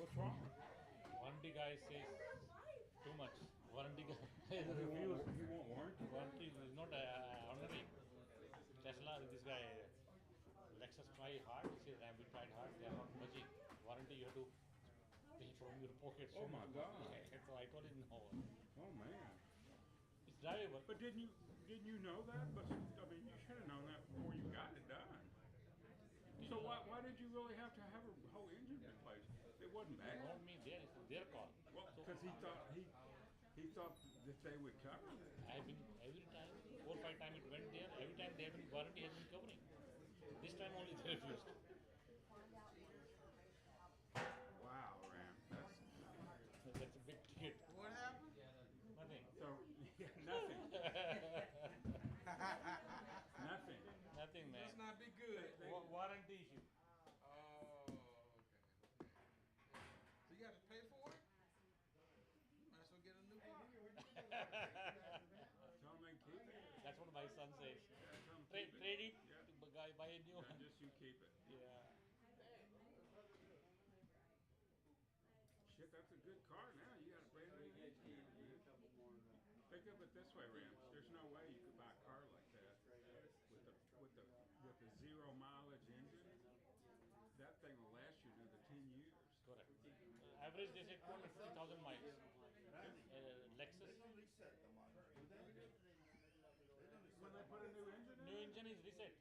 What's wrong? Warranty guy says too much. Warranty guy is He refused. won't, he won't warranty. Warranty is not honoring. Tesla, this guy, Lexus try hard. He says, we tried hard. They are not budging. Warranty, you have to pay from your pocket. Oh So my much. God. So I told him, no. Oh man. It's drivable. But didn't you know that? But I mean, you should have known that before you got it done. So why did you really have to have a whole engine replaced? It wasn't bad. Not me, there is their call. Well, So because he thought that they would cover it. I have been every time, 4 or 5 times it went there. Every time they have been warranty has been covering. This time only they refused. Wow, Ram. That's a big ticket. What happened? Nothing. So yeah, nothing. Nothing. Nothing, man. Must not be good. Warranty issue. Oh, okay. So you got to pay for it? You might as well get a new car. Tell them they keep it. That's what my son says. Yeah, tell them Trade, keep trade it Yeah. to buy a new Yeah, one. just you keep it. Yeah. Shit, that's a good car now. You got a brand new engine. Think of it this way, Rams. There's no way you could buy a car like that with the 0 mileage engine. That thing will last you another 10 years. Correct. Average they say 250,000 miles. Lexus. When they put a new engine in, New engine is reset.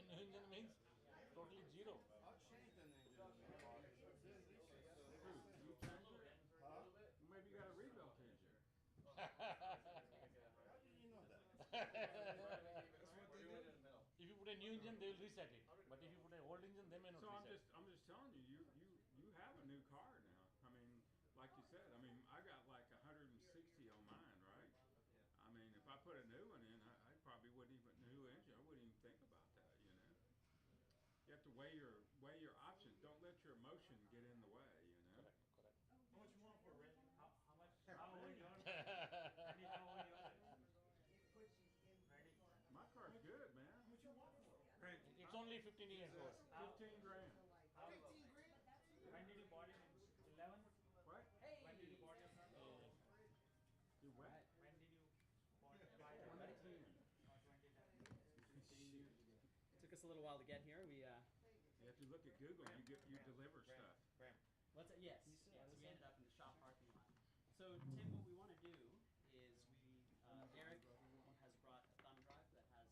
New engine means totally zero. you change it. Maybe you got a rebuilt engine. If you put a new engine, they will reset it. But if you put an old engine, they may not So reset. I'm just telling you, you have a new car now. I mean, like you said, I mean, I got like 160 on mine, right? I mean, if I put a new one in, I probably wouldn't even new engine. I wouldn't even think about that, you know. You have to weigh your options. Don't let your emotion get in the way, you know. Correct, correct. How much you want for rent? How much? How old you are? Randy, how old you are? Randy, My car's good, man. how much you want for? It's only 15 years old. 15 grand. How, when did you bought it? 11? What? When did you bought your car? You what? When did you bought it? 2010. Took us a little while to get here. We You have to look at Google. You deliver stuff. let's yes, yeah. So we ended up in the shop parking lot. So Tim, what we want to do is Eric has brought a thumb drive that has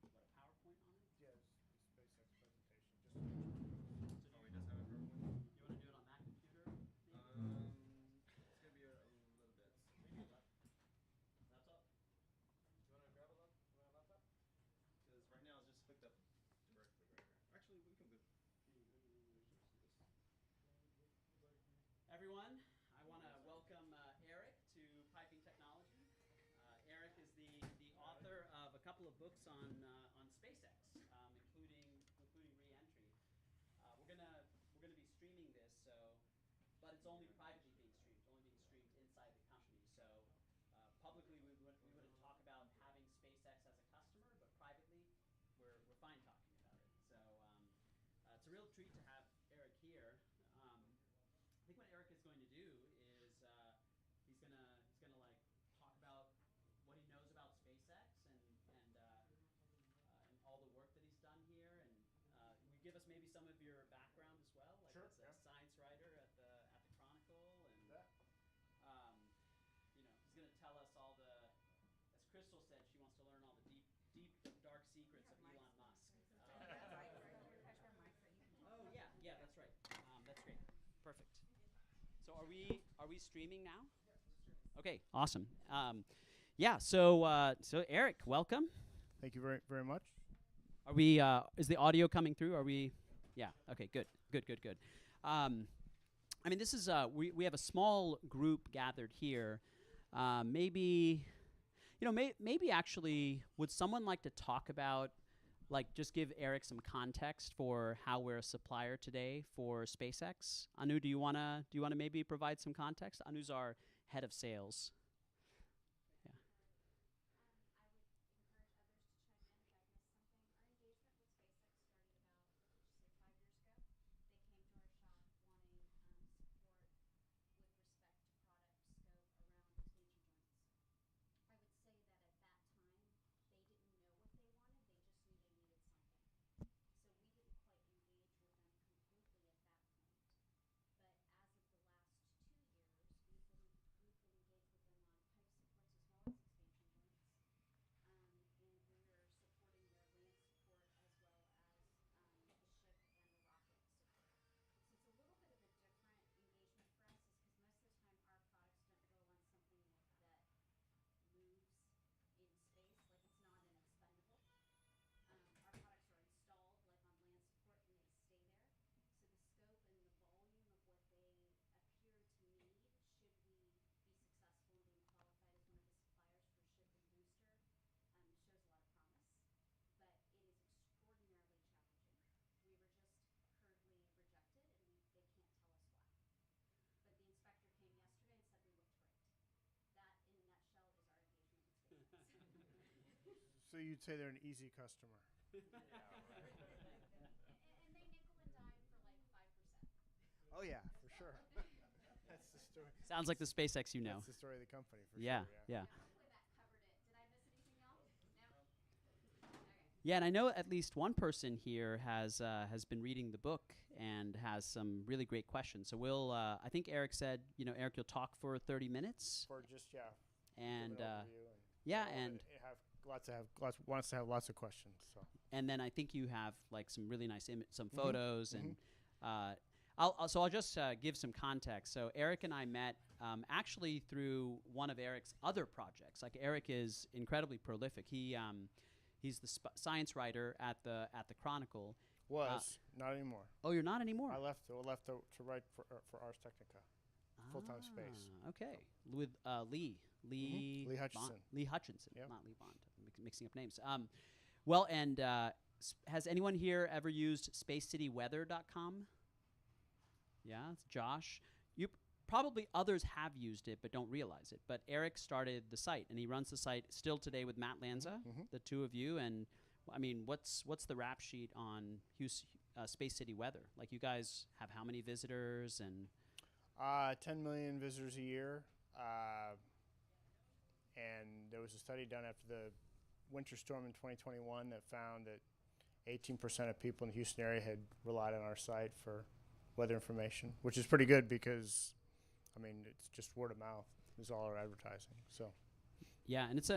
what, a PowerPoint on it. Yes, the SpaceX presentation. Just So Oh, he does have it for everyone? you want to do it on that computer? Maybe? It's gonna be a little bit. Maybe that's all. You wanna grab a laptop? Because right now it's just hooked up directly right here. Actually, we can go. Everyone, I want to welcome Eric to Piping Technology. Eric is the author of a couple of books on SpaceX, including reentry. We're gonna be streaming this, but it's only privately being streamed. It's only being streamed inside the company. So publicly, we wouldn't talk about having SpaceX as a customer, but privately, we're fine talking about it. So it's a real treat to have Eric here. I think what Eric is going to do is he's gonna like talk about what he knows about SpaceX and all the work that he's done here, and we give us maybe some of your background as well, like Sure, as a science writer at the Chronicle, and you know, he's gonna tell us all the, as Crystal said, she wants to learn all the deep dark secrets of Elon Musk. Oh yeah, that's right. That's great. Perfect. So are we streaming now? Okay, awesome. So Eric, welcome. Thank you very, very much. Are we? Is the audio coming through? Are we? Yeah. Okay. Good. I mean, this is we have a small group gathered here. Maybe, maybe actually, would someone like to talk about, like, just give Eric some context for how we're a supplier today for SpaceX? Anu, do you wanna maybe provide some context? Anu's our head of sales. Yeah. I would encourage others to chime in if I missed something. Our engagement with SpaceX started about, what did you say, 5 years ago? They came to our shop wanting support So you'd say they're an easy customer. And they nickel and dime for like 5%. Oh yeah, for sure. That's the story. Sounds like the SpaceX you know. That's the story of the company for Yeah, sure. yeah. Hopefully that covered it. Did I miss anything, y'all? No? Okay. Yeah, and I know at least one person here has been reading the book and has some really great questions. So we'll, I think Eric said, Eric, you'll talk for 30 minutes. For just give And an overview yeah, all of and it. It wants to have lots of questions. So and then I think you have like some really nice some Mhm, photos and I'll just give some context. So Eric and I met actually through one of Eric's other projects. Like Eric is incredibly prolific. He's the science writer at the Chronicle. was not anymore. Oh, you're not anymore. I left to write for Ars Technica, full-time space. Okay, with Lee Lee Hutchinson. Lee Hutchinson, Yep. not Lee Bond. Mixing up names. Well, and has anyone here ever used SpaceCityWeather.com? Yeah, it's Josh. You probably others have used it but don't realize it. But Eric started the site, and he runs the site still today with Matt Lanza, the two of you. And I mean, what's the rap sheet on Space City Weather? Like, you guys have how many visitors? And 10 million visitors a year. And there was a study done after the winter storm in 2021 that found that 18% of people in the Houston area had relied on our site for weather information, which is pretty good because, I mean, it's just word of mouth is all our advertising. So yeah, and it's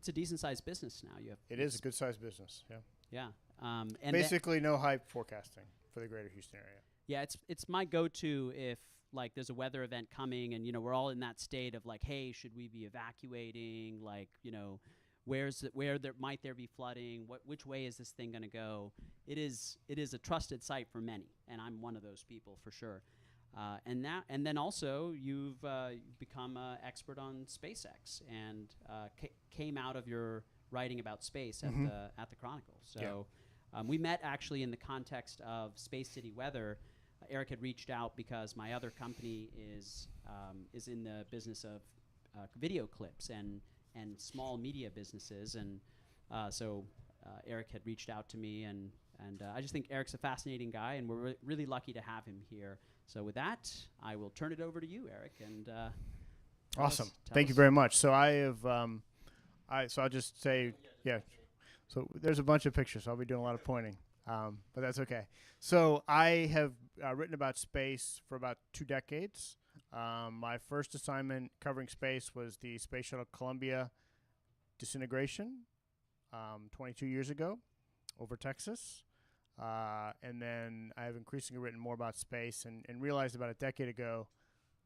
a decent sized business now. it is a good sized business. Yeah. Yeah. And basically no hype forecasting for the greater Houston area. yeah, it's my go-to if like there's a weather event coming and we're all in that state of like, hey, should we be evacuating? Like, where might there be flooding? Which way is this thing going to go? It is a trusted site for many, and I'm one of those people for sure. And then also you've become an expert on SpaceX and came out of your writing about space at the Chronicle. So we met actually in the context of Space City Weather. Eric had reached out because my other company is in the business of video clips and small media businesses, and so Eric had reached out to me, and I just think Eric's a fascinating guy, and we're really lucky to have him here. So with that, I will turn it over to you, Eric. And awesome, thank you very much. So I have, so I'll just say, yeah. So there's a bunch of pictures. So I'll be doing a lot of pointing, but that's okay. So I have written about space for about 2 decades. My first assignment covering space was the Space Shuttle Columbia disintegration 22 years ago over Texas. And then I have increasingly written more about space and realized about a decade ago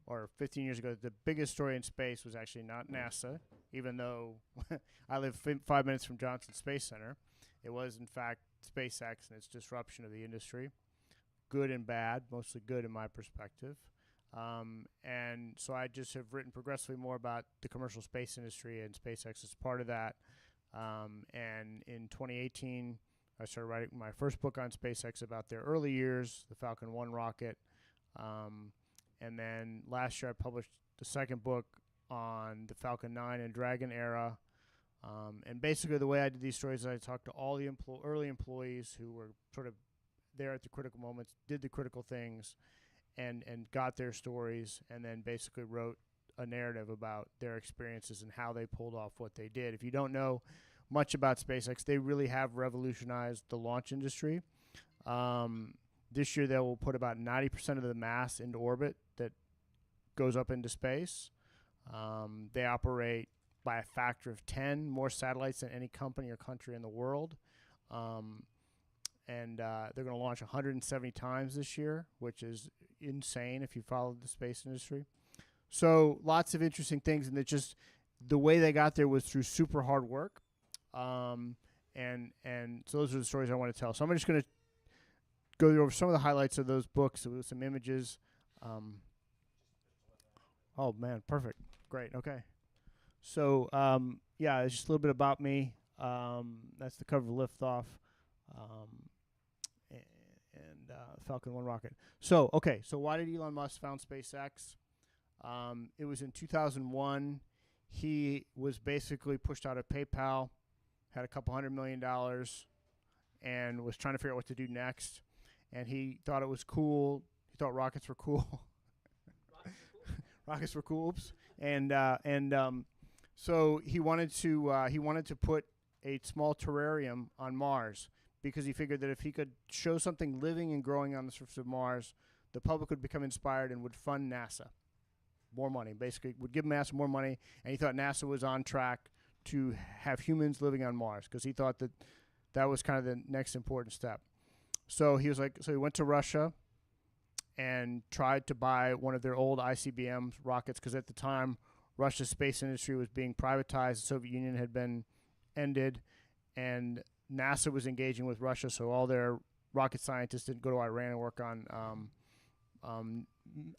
or 15 years ago that the biggest story in space was actually not NASA, even though I live 5 minutes from Johnson Space Center. It was, in fact, SpaceX and its disruption of the industry. Good and bad, mostly good in my perspective. And so I just have written progressively more about the commercial space industry, and SpaceX is part of that. And in 2018, I started writing my first book on SpaceX about their early years, the Falcon 1 rocket. And then last year I published the second book on the Falcon 9 and Dragon era. And basically the way I did these stories is I talked to all the early employees who were sort of there at the critical moments, did the critical things, and got their stories, and then basically wrote a narrative about their experiences and how they pulled off what they did. If you don't know much about SpaceX, they really have revolutionized the launch industry. This year they will put about 90% of the mass into orbit that goes up into space. They operate by a factor of 10 more satellites than any company or country in the world. And they're going to launch 170 times this year, which is insane if you follow the space industry. So lots of interesting things, and just the way they got there was through super hard work. And so those are the stories I want to tell. So I'm just going to go over some of the highlights of those books with some images. Oh, man, perfect. Great, okay. So, yeah, it's just a little bit about me. That's the cover of Liftoff. And Falcon 1 rocket. So, okay, so why did Elon Musk found SpaceX? It was in 2001. He was basically pushed out of PayPal had a couple $100 million, and was trying to figure out what to do next. And he thought it was cool. He thought rockets were cool. Rockets were cool. Oops. So he wanted to put a small terrarium on Mars, because he figured that if he could show something living and growing on the surface of Mars, the public would become inspired and would fund NASA more money. Basically, would give NASA more money, and he thought NASA was on track to have humans living on Mars, because he thought that that was kind of the next important step. So he went to Russia and tried to buy one of their old ICBM rockets, because at the time Russia's space industry was being privatized, the Soviet Union had been ended, and NASA was engaging with Russia, so all their rocket scientists didn't go to Iran and work on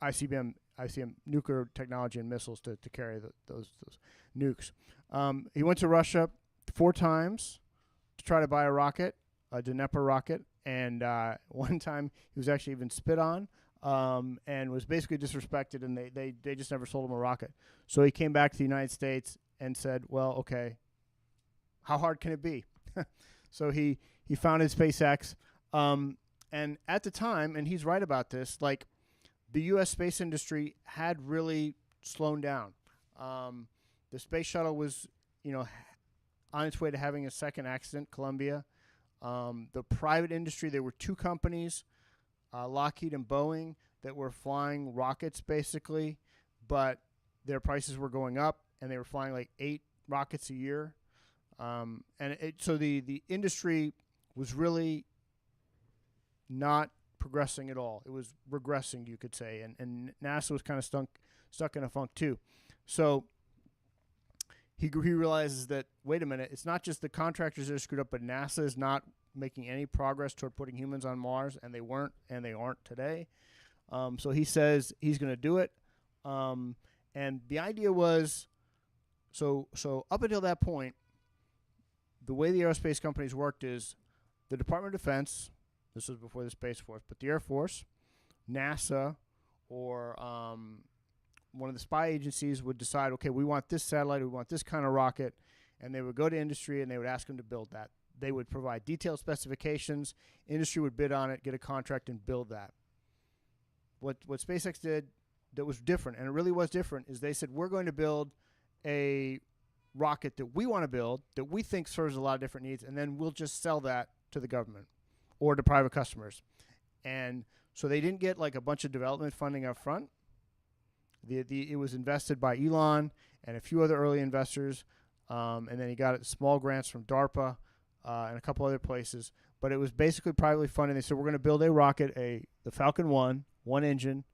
ICBM nuclear technology and missiles to carry those nukes. He went to Russia 4 times to try to buy a rocket, a Dnepr rocket, and one time he was actually even spit on and was basically disrespected, and they just never sold him a rocket. So he came back to the United States and said, well, okay, how hard can it be? So he founded SpaceX, and at the time, and he's right about this, like, the U.S. space industry had really slowed down. The space shuttle was, on its way to having a second accident, Columbia. The private industry, there were 2 companies, Lockheed and Boeing, that were flying rockets basically, but their prices were going up, and they were flying like 8 rockets a year. So the industry was really not progressing at all. It was regressing, you could say, and NASA was kind of stuck in a funk too. So he realizes that, wait a minute, it's not just the contractors that are screwed up, but NASA is not making any progress toward putting humans on Mars, and they weren't, and they aren't today. So he says he's going to do it. And the idea was, so up until that point, the way the aerospace companies worked is the Department of Defense, this was before the Space Force, but the Air Force, NASA, or one of the spy agencies would decide, okay, we want this satellite, we want this kind of rocket, and they would go to industry and they would ask them to build that. They would provide detailed specifications, industry would bid on it, get a contract, and build that. What SpaceX did that was different, and it really was different, is they said, we're going to build a rocket that we want to build, that we think serves a lot of different needs, and then we'll just sell that to the government or to private customers. And so they didn't get like a bunch of development funding up front. It was invested by Elon and a few other early investors, and then he got small grants from DARPA and a couple other places. But it was basically privately funded. They said, we're going to build a rocket, the Falcon 1, one engine,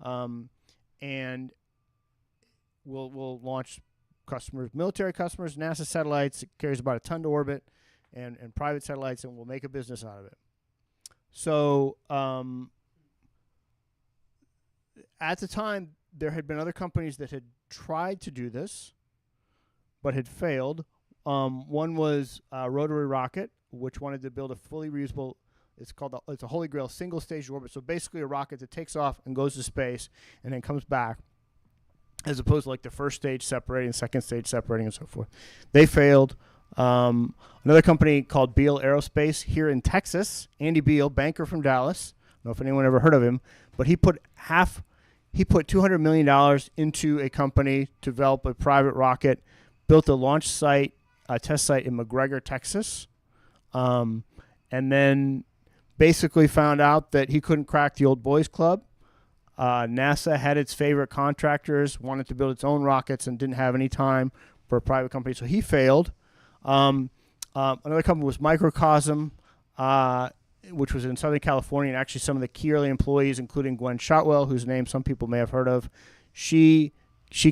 and we'll launch customers, military customers, NASA satellites. It carries about a ton to orbit, and private satellites, and we'll make a business out of it. So at the time, there had been other companies that had tried to do this, but had failed. One was Rotary Rocket, which wanted to build a fully reusable, it's a holy grail single-stage orbit. So basically a rocket that takes off and goes to space and then comes back, as opposed to like the first stage separating, second stage separating, and so forth. They failed. Another company called Beal Aerospace here in Texas, Andy Beal, banker from Dallas. I don't know if anyone ever heard of him, but he put $200 million into a company to develop a private rocket, built a launch site, a test site in McGregor, Texas, and then basically found out that he couldn't crack the old boys club. NASA had its favorite contractors, wanted to build its own rockets, and didn't have any time for a private company, so he failed. Another company was Microcosm, which was in Southern California, and actually some of the key early employees, including Gwen Shotwell, whose name some people may have heard of, she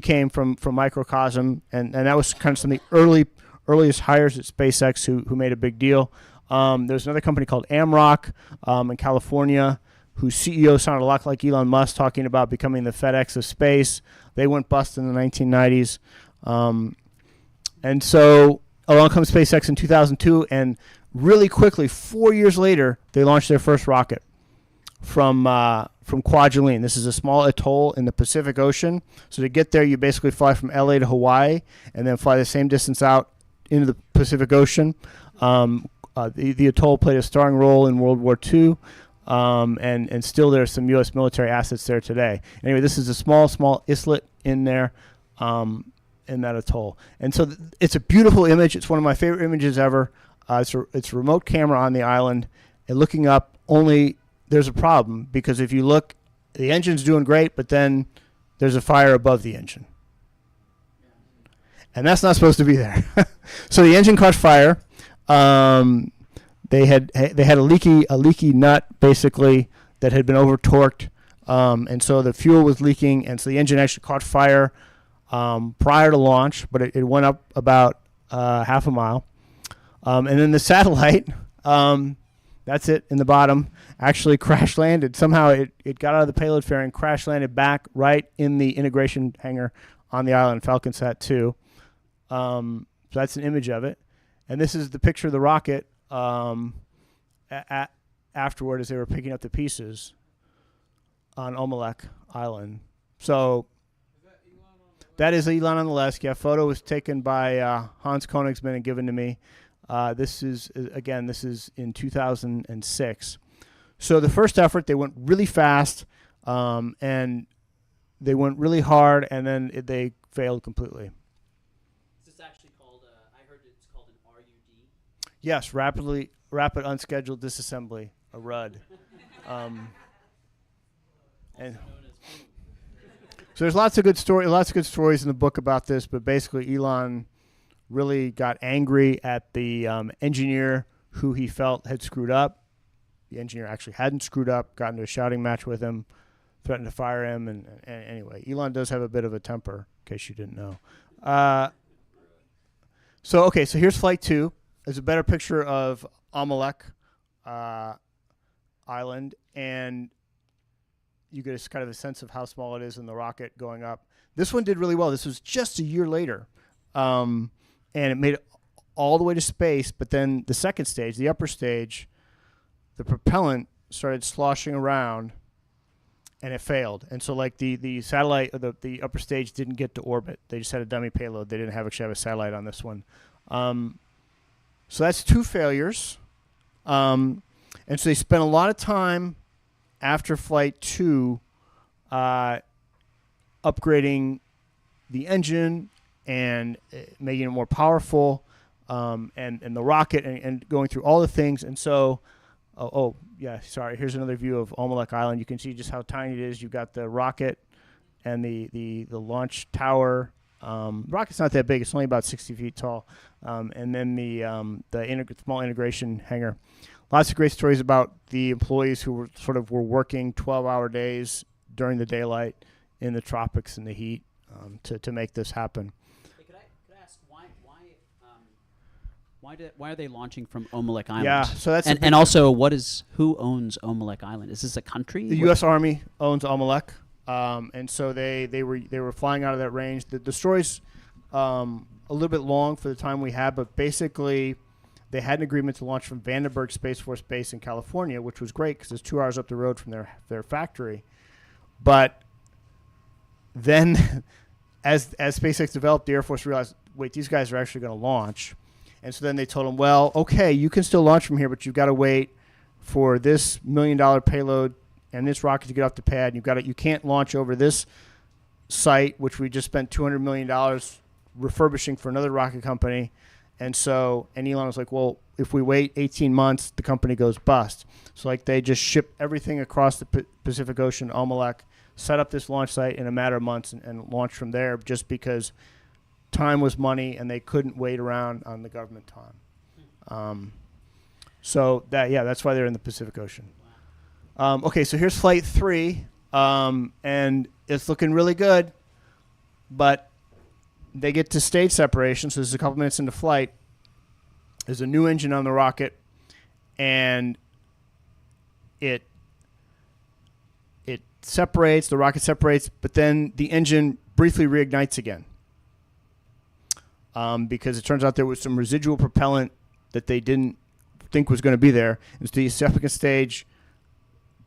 came from Microcosm, and that was kind of some of the earliest hires at SpaceX who made a big deal. There's another company called Amrock in California, whose CEO sounded a lot like Elon Musk, talking about becoming the FedEx of space. They went bust in the 1990s. And so along comes SpaceX in 2002, and really quickly, 4 years later, they launched their first rocket from Kwajalein. This is a small atoll in the Pacific Ocean. So to get there, you basically fly from LA to Hawaii and then fly the same distance out into the Pacific Ocean. The atoll played a starring role in World War II, and still there's some U.S. military assets there today. Anyway, this is a small islet in there, in that atoll. And so it's a beautiful image. It's one of my favorite images ever. It's a remote camera on the island, and looking up, only there's a problem, because if you look, the engine's doing great, but then there's a fire above the engine. And that's not supposed to be there. So the engine caught fire. They had a leaky nut, basically, that had been over torqued, and so the fuel was leaking, and so the engine actually caught fire prior to launch, but it went up about half a mile, and then the satellite, that's it in the bottom, actually crash landed. Somehow it got out of the payload fairing, crash landed back right in the integration hangar on the island, FalconSat 2. So that's an image of it. And this is the picture of the rocket afterward as they were picking up the pieces on Omelek Island. So that is Elon on the left. Yeah, photo was taken by Hans Koenigsmann and given to me. This is in 2006. So the first effort, they went really fast, and they went really hard, and then they failed completely. Is this actually called, I heard it's called an RUD? Yes, rapid unscheduled disassembly, a RUD. And so there's lots of good stories in the book about this, but basically Elon really got angry at the engineer who he felt had screwed up. The engineer actually hadn't screwed up, got into a shouting match with him, threatened to fire him, and anyway, Elon does have a bit of a temper, in case you didn't know. So here's Flight 2. There's a better picture of Omelek Island, and you get kind of a sense of how small it is in the rocket going up. This one did really well. This was just a year later, and it made it all the way to space, but then the second stage, the upper stage, the propellant started sloshing around, and it failed. And so, like, the satellite, or the upper stage didn't get to orbit. They just had a dummy payload. They didn't actually have a satellite on this one. So that's 2 failures. And so they spent a lot of time after Flight 2 upgrading the engine and making it more powerful, and the rocket, and going through all the things. And so, here's another view of Omelek Island. You can see just how tiny it is. You've got the rocket and the launch tower. The rocket's not that big. It's only about 60 feet tall. And then the small integration hangar. Lots of great stories about the employees who were working 12-hour days during the daylight in the tropics in the heat to make this happen. Hey, could I ask why are they launching from Omelek Island? Yeah, so that's and also who owns Omelek Island? Is this a country? The U.S. Army owns Omelek, and so they were flying out of that range. The story's a little bit long for the time we had, but basically they had an agreement to launch from Vandenberg Space Force Base in California, which was great because it's 2 hours up the road from their factory. But then, as SpaceX developed, the Air Force realized, wait, these guys are actually going to launch. And so then they told them, well, okay, you can still launch from here, but you've got to wait for this $1 million payload and this rocket to get off the pad. You can't launch over this site, which we just spent $200 million refurbishing for another rocket company. And Elon was like, well, if we wait 18 months, the company goes bust. So like they just shipped everything across the Pacific Ocean, Omelek, set up this launch site in a matter of months and launched from there, just because time was money and they couldn't wait around on the government time. That's why they're in the Pacific Ocean. So here's Flight 3, and it's looking really good, but they get to stage separation, so this is a couple minutes into flight. There's a new engine on the rocket, and it separates, the rocket separates, but then the engine briefly reignites again, because it turns out there was some residual propellant that they didn't think was going to be there. And so the second stage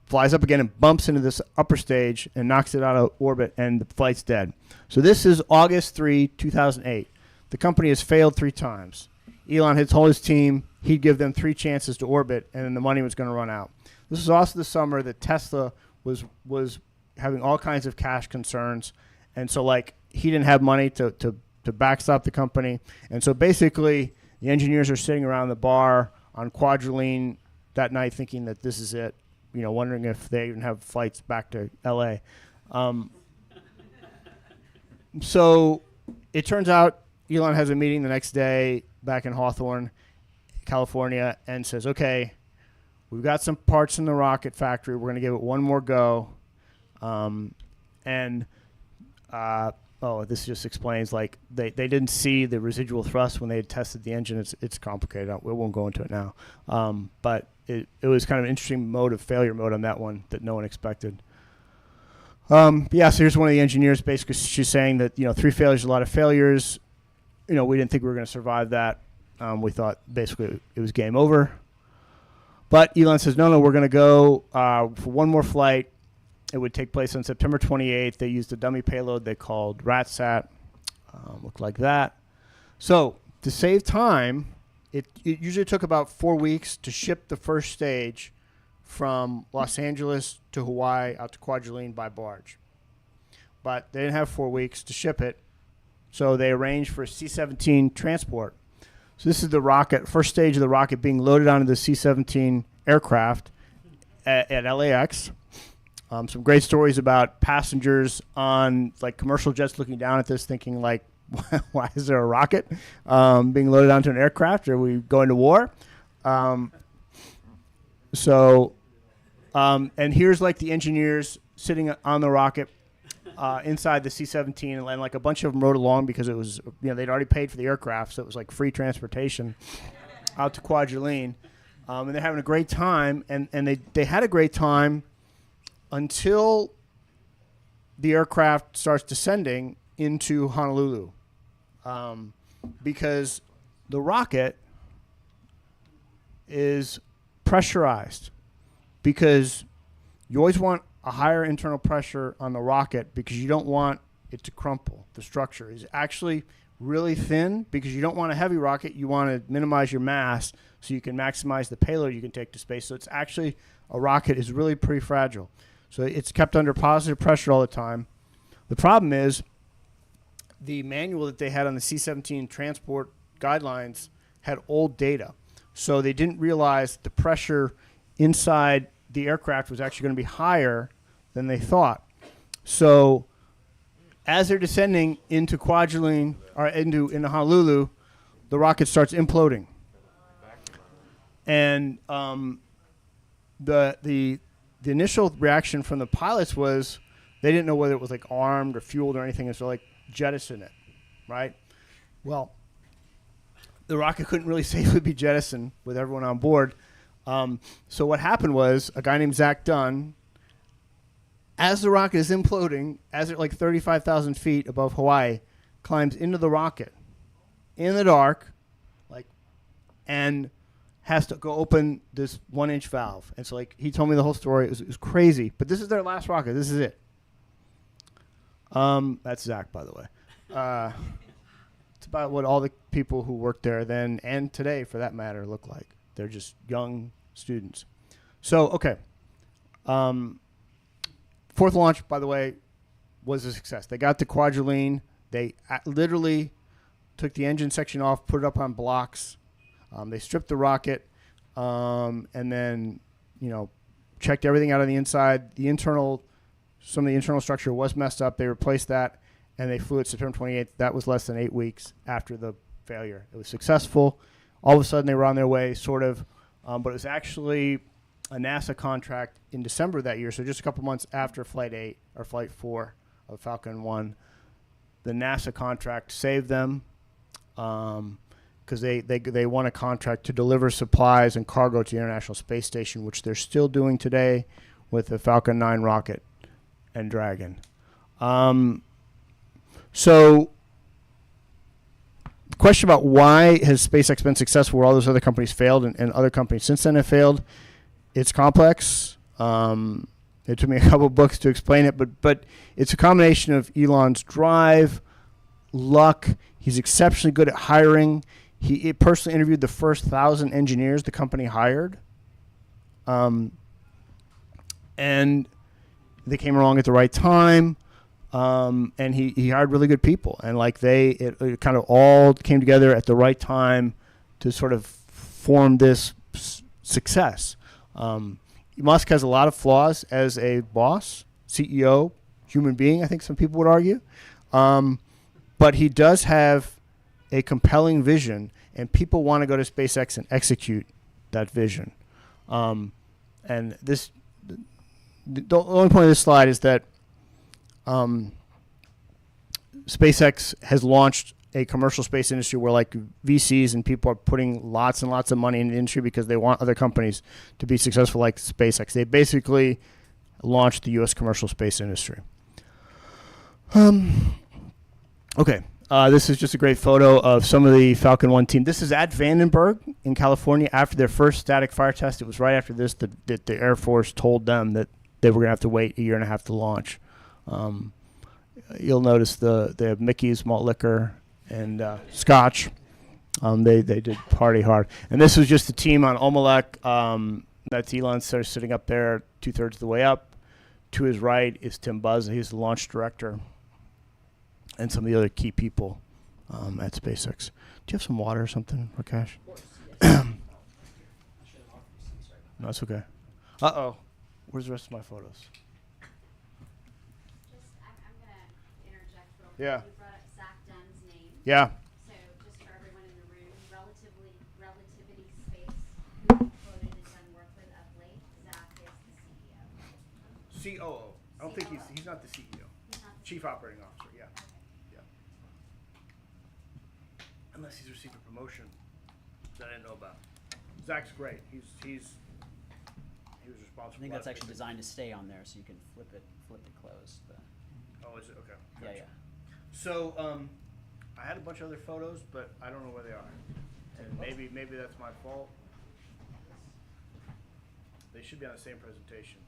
flies up again and bumps into this upper stage and knocks it out of orbit, and the flight's dead. So this is August 3, 2008. the company has failed 3 times. Elon had told his team he'd give them 3 chances to orbit, and then the money was going to run out. This was also the summer that Tesla was having all kinds of cash concerns, and so like he didn't have money to backstop the company, and so basically the engineers are sitting around the bar on Quadriline that night thinking that this is it, wondering if they even have flights back to L.A. So it turns out Elon has a meeting the next day back in Hawthorne, California, and says, okay, we've got some parts in the rocket factory. We're going to give it one more go. This just explains, like, they didn't see the residual thrust when they had tested the engine. It's complicated. We won't go into it now. But it was kind of an interesting failure mode on that one that no one expected. So here's one of the engineers. Basically, she's saying that, 3 failures is a lot of failures. We didn't think we were going to survive that. We thought basically it was game over. But Elon says, no, we're going to go for one more flight. It would take place on September 28th. They used a dummy payload they called RATSAT. Looked like that. So to save time, it usually took about 4 weeks to ship the first stage from Los Angeles to Hawaii out to Kwajalein by barge. But they didn't have 4 weeks to ship it, so they arranged for a C-17 transport. So this is the rocket, first stage of the rocket being loaded onto the C-17 aircraft at LAX. Some great stories about passengers on like commercial jets looking down at this thinking like, why is there a rocket being loaded onto an aircraft? Are we going to war? And here's like the engineers sitting on the rocket inside the C-17, and like a bunch of them rode along because it was, they'd already paid for the aircraft, so it was like free transportation out to Kwajalein. And they're having a great time, and they had a great time until the aircraft starts descending into Honolulu, because the rocket is pressurized, because you always want a higher internal pressure on the rocket because you don't want it to crumple. The structure is actually really thin because you don't want a heavy rocket. You want to minimize your mass so you can maximize the payload you can take to space. So it's actually, a rocket is really pretty fragile. So it's kept under positive pressure all the time. The problem is the manual that they had on the C-17 transport guidelines had old data. So they didn't realize the pressure inside the aircraft was actually going to be higher than they thought. So as they're descending into Kwajalein, or into Honolulu, the rocket starts imploding. And the initial reaction from the pilots was they didn't know whether it was like armed or fueled or anything, and so like jettison it, right? Well, the rocket couldn't really safely be jettisoned with everyone on board. So what happened was a guy named Zach Dunn, as the rocket is imploding, as at like 35,000 feet above Hawaii, climbs into the rocket in the dark, and has to go open this 1-inch valve. And so like he told me the whole story. It was crazy. But this is their last rocket. This is it. That's Zach, by the way. It's about what all the people who worked there then and today, for that matter, look like. They're just young students. So, okay. Fourth launch, by the way, was a success. They got to Kwajalein. They literally took the engine section off, put it up on blocks. They stripped the rocket, and then, checked everything out on the inside. Some of the internal structure was messed up. They replaced that, and they flew it September 28th. That was less than 8 weeks after the failure. It was successful. All of a sudden, they were on their way, sort of, but it was actually a NASA contract in December that year, so just a couple months after Flight 8 or Flight 4 of Falcon 1. The NASA contract saved them because they won a contract to deliver supplies and cargo to the International Space Station, which they're still doing today with the Falcon 9 rocket and Dragon. So the question about why has SpaceX been successful where all those other companies failed and other companies since then have failed, it's complex. It took me a couple books to explain it, but it's a combination of Elon's drive, luck. He's exceptionally good at hiring. He personally interviewed the first 1,000 engineers the company hired. And they came along at the right time. And he hired really good people. And like it kind of all came together at the right time to sort of form this success. Musk has a lot of flaws as a boss, CEO, human being, I think some people would argue. But he does have a compelling vision, and people want to go to SpaceX and execute that vision. And the only point of this slide is that SpaceX has launched a commercial space industry where like VCs and people are putting lots and lots of money in the industry because they want other companies to be successful like SpaceX. They basically launched the U.S. commercial space industry. Okay. This is just a great photo of some of the Falcon 1 team. This is at Vandenberg in California after their first static fire test. It was right after this that the Air Force told them that they were going to have to wait a year and a half to launch. You'll notice they have Mickey's malt liquor and scotch. They did party hard. And this was just the team on Omelec. That's Elon sitting up there 2/3 of the way up. To his right is Tim Buzz. He's the launch director. And some of the other key people at SpaceX. Do you have some water or something, Rakesh? Of course, yes. No, that's okay. Uh-oh. Where's the rest of my photos? Just, I'm going to interject real quick. Yeah. You brought up Zach Dunn's name. Yeah. So just for everyone in the room, Relativity Space, who we quoted and done work with of late, Zach is the CEO. COO. I don't think he's not the CEO. He's not the Chief CEO. Operating Officer, yeah. Yeah. Unless he's received a promotion that I didn't know about. Zach's great. He was responsible. I think that's actually designed to stay on there, so you can flip it closed. Oh, is it? Okay. Yeah, Gotcha. yeah. So, I had a bunch of other photos, but I don't know where they are. And maybe that's my fault. They should be on the same presentation.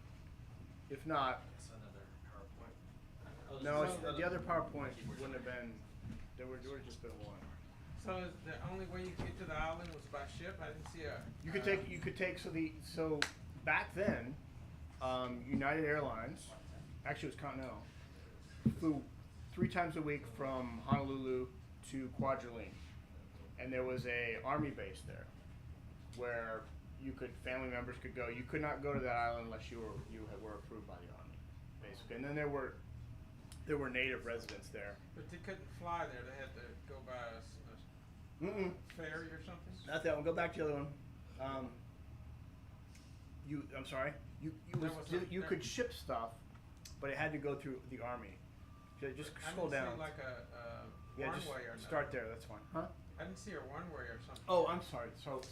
If not, It's another PowerPoint. no, the other PowerPoint wouldn't have been, there would have just been one. So is the only way you could get to the island was by ship? I didn't see a. You could take, so back then, United Airlines, actually it was Continental, flew 3 times a week from Honolulu to Kwajalein. And there was a army base there where family members could go. You could not go to that island unless you were approved by the army, basically. And then there were native residents there. But they couldn't fly there. They had to go by a ferry or something. Not that one. Go back to the other one. I'm sorry. You could ship stuff, but it had to go through the army. Just scroll down. I didn't see like a Yeah, just one-way or start there. That's fine. Huh? I didn't see a one-way or something. Oh, I'm sorry. So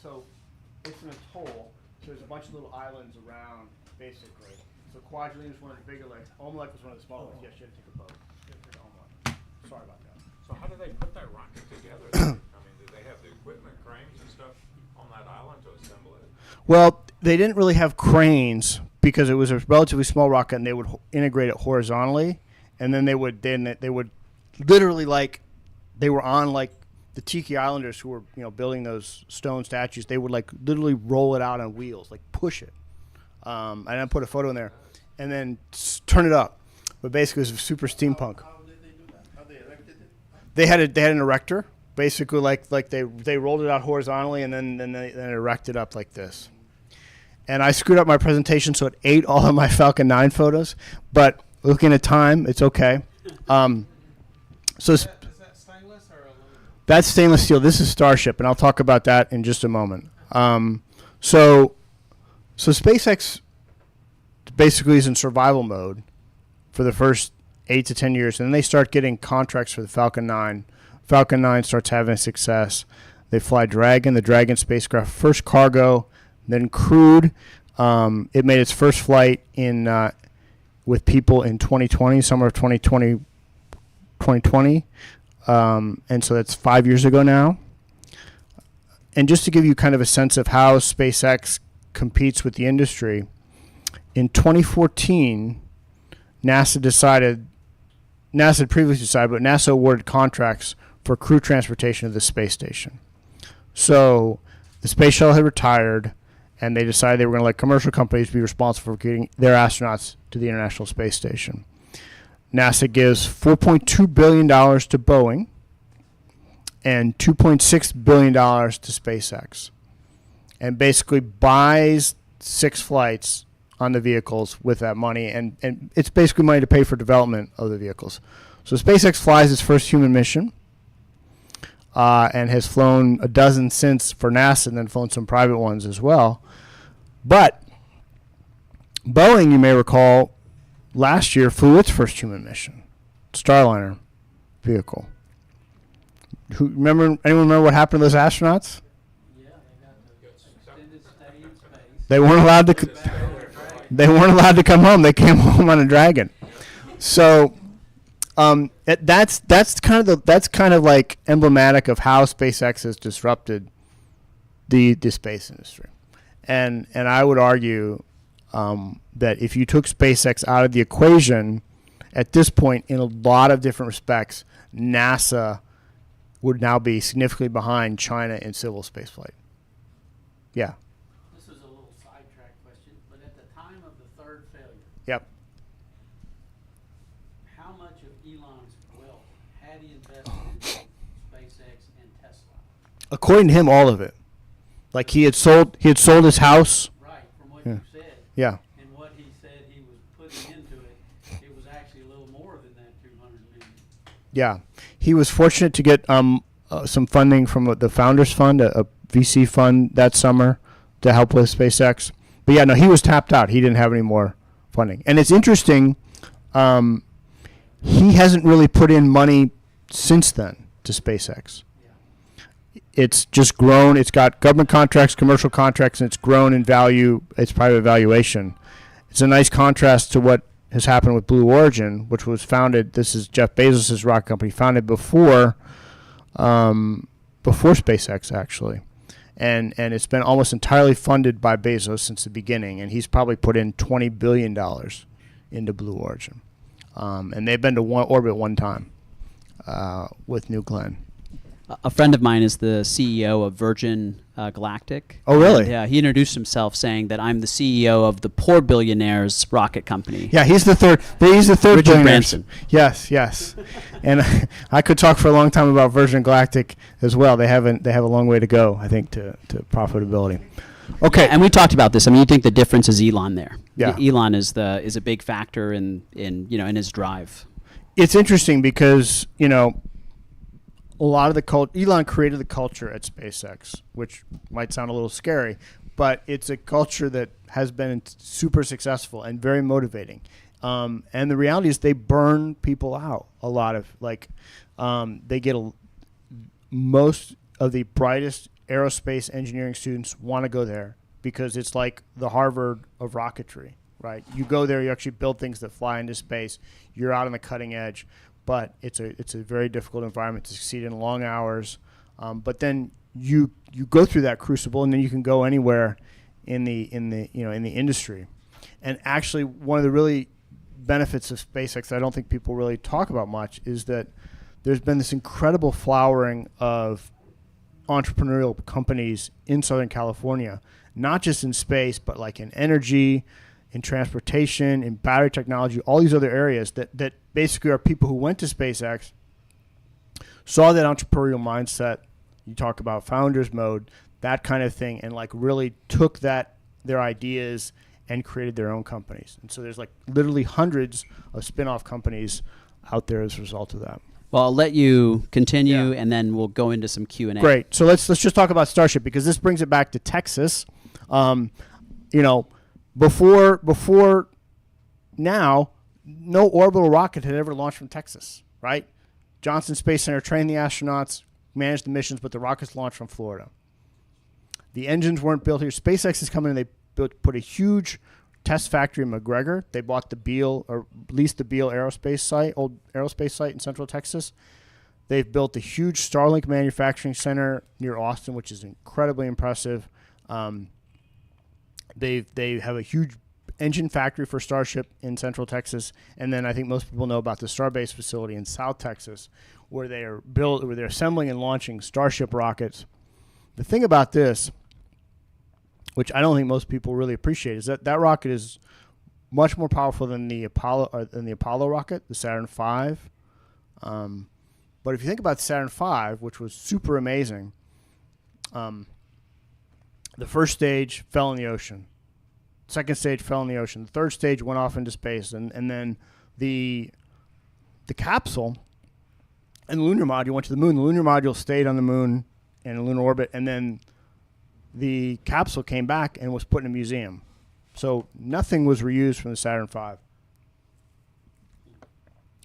it's an atoll. So there's a bunch of little islands around, basically. So Kwajalein was one of the bigger lakes. Omelec was one of the smaller ones. Yes, you had to take a boat. To Omelec. Sorry about that. So how do they put that rocket together? I mean, do they have the equipment, cranes and stuff on that island to assemble it? Well, they didn't really have cranes because it was a relatively small rocket, and they would integrate it horizontally, and then they would literally they were on like the Tiki Islanders who were building those stone statues. They would like literally roll it out on wheels, like push it. And I put a photo in there, and then turn it up. But basically, it was super steampunk. How did they do that? How they erected it? They had an erector, basically like they rolled it out horizontally and then erected up like this. And I screwed up my presentation, so it ate all of my Falcon 9 photos. But looking at time, it's okay. So Is that stainless or aluminum? that's stainless steel. This is Starship, and I'll talk about that in just a moment. So SpaceX basically is in survival mode for the first 8 to 10 years, and then they start getting contracts for the Falcon 9. Falcon 9 starts having success. They fly Dragon, the Dragon spacecraft, first cargo, then crewed. It made its first flight with people in 2020, summer of 2020. And so that's 5 years ago now. And just to give you kind of a sense of how SpaceX competes with the industry, in 2014, NASA decided NASA had previously decided, but NASA awarded contracts for crew transportation of the space station. So the space shuttle had retired, and they decided they were going to let commercial companies be responsible for getting their astronauts to the International Space Station. NASA gives $4.2 billion to Boeing and $2.6 billion to SpaceX, and basically buys 6 flights on the vehicles with that money, and it's basically money to pay for development of the vehicles. So SpaceX flies its first human mission, and has flown a dozen since for NASA, and then flown some private ones as well. But Boeing, you may recall, last year flew its first human mission, Starliner vehicle. Anyone remember what happened to those astronauts? Yeah, they got the extended stay in space. They weren't allowed to. They weren't allowed to come home. They came home on a Dragon. So, that's kind of like emblematic of how SpaceX has disrupted the space industry, and I would argue that if you took SpaceX out of the equation at this point, in a lot of different respects, NASA would now be significantly behind China in civil spaceflight. Yeah. This is a little sidetrack question, but at the time of the third failure, Yep. how much of Elon's wealth had he invested in SpaceX and Tesla? According to him, all of it. Like he had sold his house. Right, from what Yeah. you said. Yeah. And what he said he was putting into it, it was actually a little more than that 200 million. Yeah, he was fortunate to get some funding from the Founders Fund, a VC fund that summer to help with SpaceX. But yeah, no, he was tapped out. He didn't have any more funding. And it's interesting, he hasn't really put in money since then to SpaceX. It's just grown. It's got government contracts, commercial contracts, and it's grown in value, its private valuation. It's a nice contrast to what has happened with Blue Origin, which was founded, this is Jeff Bezos' rocket company, founded before SpaceX, actually. And it's been almost entirely funded by Bezos since the beginning, and he's probably put in $20 billion into Blue Origin. And they've been to orbit one time with New Glenn. A friend of mine is the CEO of Virgin Galactic. Oh, really? And, yeah, he introduced himself saying that I'm the CEO of the poor billionaire's rocket company. Yeah, he's the third. He's the third Richard billionaire. Branson. Yes. And I could talk for a long time about Virgin Galactic as well. They have a long way to go, I think, to profitability. Okay. Yeah, and we talked about this. I mean, you think the difference is Elon there. Yeah. Elon is a big factor in his drive. It's interesting because, a lot of the Elon created the culture at SpaceX, which might sound a little scary, but it's a culture that has been super successful and very motivating. And the reality is they burn people out a lot of, they get most of the brightest aerospace engineering students want to go there because it's like the Harvard of rocketry, right? You go there, you actually build things that fly into space. You're out on the cutting edge. But it's a very difficult environment to succeed in, long hours. But then you go through that crucible, and then you can go anywhere in the industry. And actually, one of the really benefits of SpaceX that I don't think people really talk about much is that there's been this incredible flowering of entrepreneurial companies in Southern California, not just in space, but like in energy, in transportation, in battery technology, all these other areas that basically are people who went to SpaceX, saw that entrepreneurial mindset, you talk about founders mode, that kind of thing, and really took their ideas and created their own companies. And so there's literally hundreds of spin-off companies out there as a result of that. Well, I'll let you continue, and then we'll go into some Q&A. Great. So let's just talk about Starship, because this brings it back to Texas. Before now, no orbital rocket had ever launched from Texas, right? Johnson Space Center trained the astronauts, managed the missions, but the rockets launched from Florida. The engines weren't built here. SpaceX is coming, and they put a huge test factory in McGregor. They bought the Beale, or leased the Beale aerospace site, old aerospace site in Central Texas. They've built a huge Starlink manufacturing center near Austin, which is incredibly impressive. They have a huge engine factory for Starship in Central Texas, and then I think most people know about the Starbase facility in South Texas, where they're assembling and launching Starship rockets. The thing about this, which I don't think most people really appreciate, is that that rocket is much more powerful than the Apollo rocket, the Saturn V. But if you think about Saturn V, which was super amazing, the first stage fell in the ocean. Second stage fell in the ocean. The third stage went off into space, and then the capsule and the lunar module went to the moon. The lunar module stayed on the moon in a lunar orbit, and then the capsule came back and was put in a museum. So nothing was reused from the Saturn V.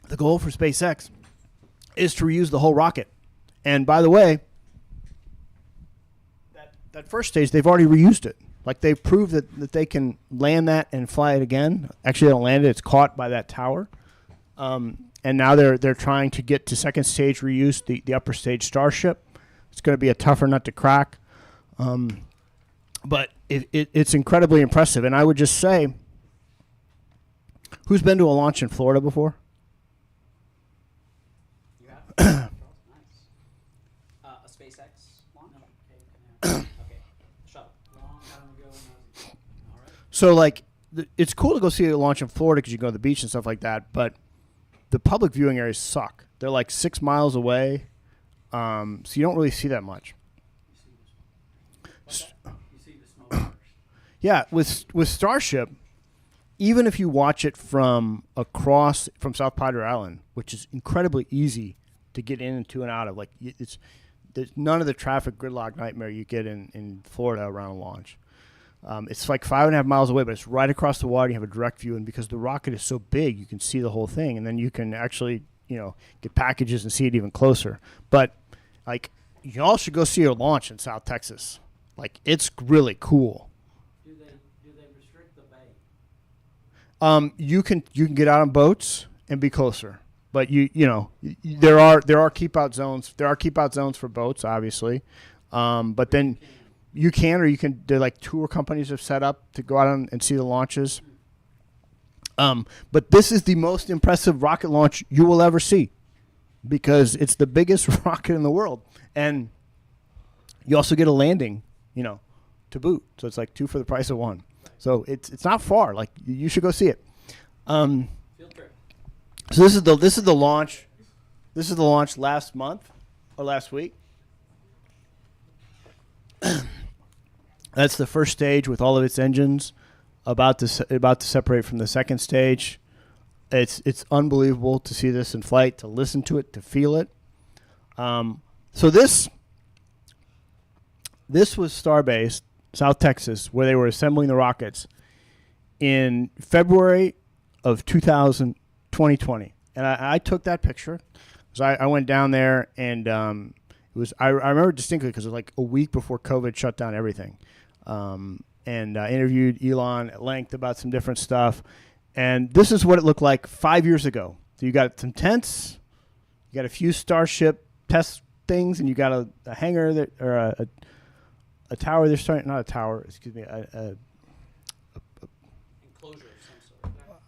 The goal for SpaceX is to reuse the whole rocket. And by the way, that first stage, they've already reused it. Like, they've proved that they can land that and fly it again. Actually, they don't land it. It's caught by that tower. And now they're trying to get to second stage reuse, the upper stage Starship. It's going to be a tougher nut to crack. But it's incredibly impressive. And I would just say, who's been to a launch in Florida before? You have? Nice. A SpaceX launch? Okay. Shuttle. Long time ago when I was a kid. All right. So, like, it's cool to go see a launch in Florida because you go to the beach and stuff like that, but the public viewing areas suck. They're like 6 miles away, so you don't really see that much. You see the smoke first. Yeah, with Starship, even if you watch it from South Padre Island, which is incredibly easy to get in and to and out of, like, there's none of the traffic gridlock nightmare you get in Florida around a launch. It's like 5.5 miles away, but it's right across the water. You have a direct view, and because the rocket is so big, you can see the whole thing, and then you can actually, get packages and see it even closer. But, like, you all should go see a launch in South Texas. Like, it's really cool. Do they restrict the bay? You can get out on boats and be closer, but there are keep out zones. There are keep out zones for boats, obviously, but then you can. They're like tour companies have set up to go out and see the launches. But this is the most impressive rocket launch you will ever see, because it's the biggest rocket in the world, and you also get a landing, to boot. So it's like 2 for the price of 1. So it's not far. Like, you should go see it. Field trip. So this is the launch. This is the launch last month or last week. That's the first stage with all of its engines about to separate from the second stage. It's unbelievable to see this in flight, to listen to it, to feel it. So this was Starbase, South Texas, where they were assembling the rockets in February of 2020. And I took that picture. So I went down there, and it was I remember distinctly because it was like a week before COVID shut down everything. And I interviewed Elon at length about some different stuff. And this is what it looked like 5 years ago. So you got some tents, you got a few Starship test things, and you got a hangar or a tower. They're starting, not a tower, excuse me, Enclosure of some sort.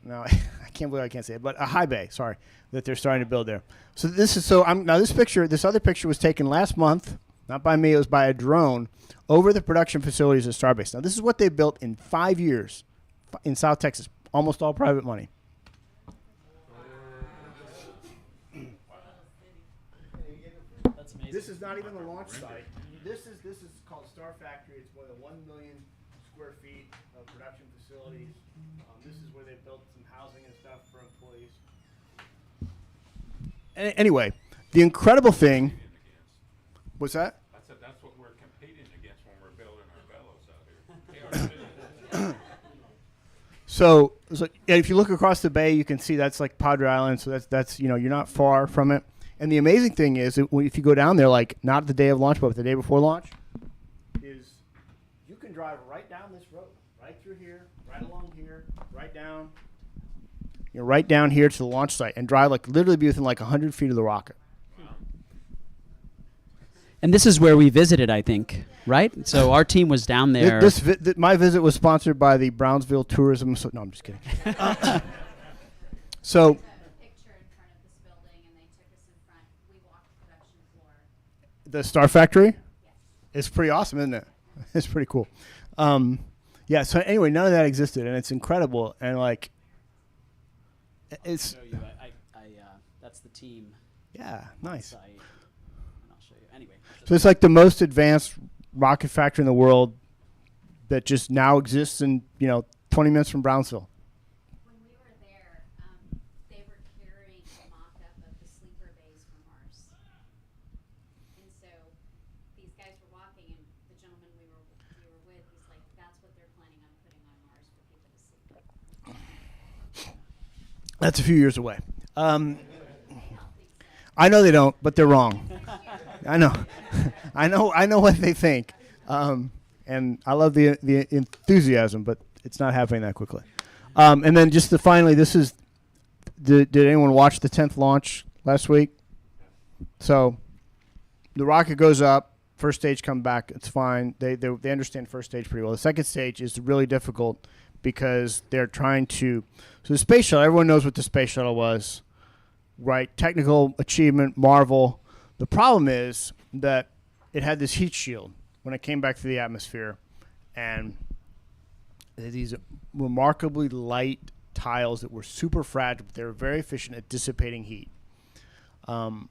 No, I can't believe I can't say it, but a high bay, sorry, that they're starting to build there. So this other picture was taken last month, not by me, it was by a drone, over the production facilities at Starbase. Now, this is what they built in 5 years in South Texas, almost all private money. That's amazing. This is not even the launch site. This is called Star Factory. It's more than 1 million square feet of production facilities. This is where they built some housing and stuff for employees. Anyway, the incredible thing. What's that? I said that's what we're competing against when we're building our bellows out here. So if you look across the bay, you can see that's like Padre Island. So that's you're not far from it. And the amazing thing is, if you go down there, like not the day of launch, but the day before launch, is you can drive right down this road, right through here, right along here, right down, right down here to the launch site, and drive like literally be within like 100 feet of the rocket. And this is where we visited, I think, right? So our team was down there. My visit was sponsored by the Brownsville Tourism. No, I'm just kidding. So. Picture in front of this building, and they took us in front. We walked the production floor. The Star Factory? Yes. It's pretty awesome, isn't it? It's pretty cool. Yeah, so anyway, none of that existed, and it's incredible. And, like, it's... I'll show you. That's the team. Yeah, nice. Site, and I'll show you. Anyway. So it's like the most advanced rocket factory in the world that just now exists in, 20 minutes from Brownsville. When we were there, they were carrying a mock-up of the sleeper bays for Mars. And so these guys were walking, and the gentleman we were with, he's like, that's what they're planning on putting on Mars for people to sleep. That's a few years away. I know they don't, but they're wrong. I know. I know what they think. And I love the enthusiasm, but it's not happening that quickly. And then just finally, this is, did anyone watch the 10th launch last week? So the rocket goes up, first stage come back, it's fine. They understand first stage pretty well. The second stage is really difficult because they're trying to, so the space shuttle, everyone knows what the space shuttle was, right? Technical achievement, marvel. The problem is that it had this heat shield when it came back to the atmosphere, and these remarkably light tiles that were super fragile, but they were very efficient at dissipating heat. And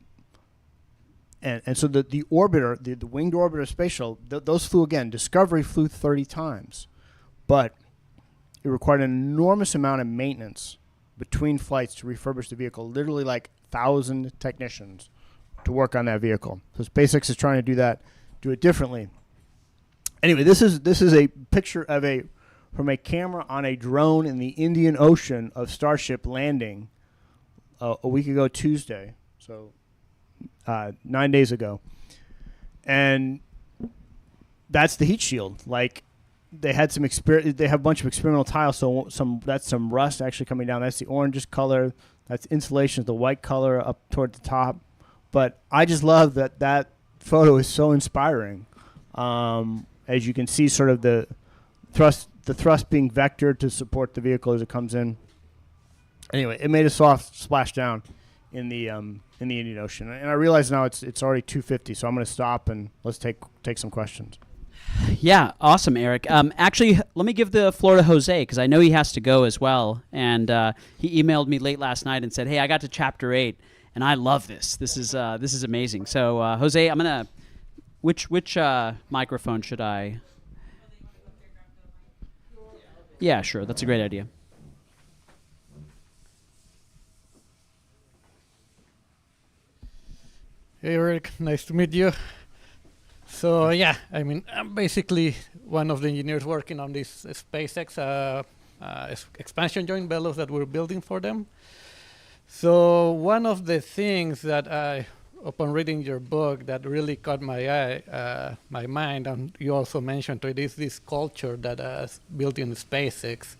so the orbiter, the winged orbiter space shuttle, those flew again. Discovery flew 30 times, but it required an enormous amount of maintenance between flights to refurbish the vehicle, literally like 1,000 technicians to work on that vehicle. So SpaceX is trying to do it differently. Anyway, this is a picture of from a camera on a drone in the Indian Ocean of Starship landing a week ago Tuesday, so 9 days ago. And that's the heat shield. Like, they had they have a bunch of experimental tiles, so that's some rust actually coming down. That's the orangish color. That's insulation, the white color up toward the top. But I just love that photo is so inspiring. As you can see, sort of the thrust being vectored to support the vehicle as it comes in. Anyway, it made a soft splashdown in the Indian Ocean, and I realize now it's already 2:50, so I'm going to stop and let's take some questions. Yeah, awesome, Eric. Actually, let me give the floor to Jose because I know he has to go as well, and he emailed me late last night and said, "Hey, I got to chapter 8, and I love this. This is amazing." So, Jose, I'm gonna. Which microphone should I? Yeah, sure. That's a great idea. Hey, Eric. Nice to meet you. So, yeah, I mean, I'm basically one of the engineers working on this SpaceX expansion joint bellows that we're building for them. So one of the things that upon reading your book, that really caught my mind, and you also mentioned it, is this culture that is built in SpaceX,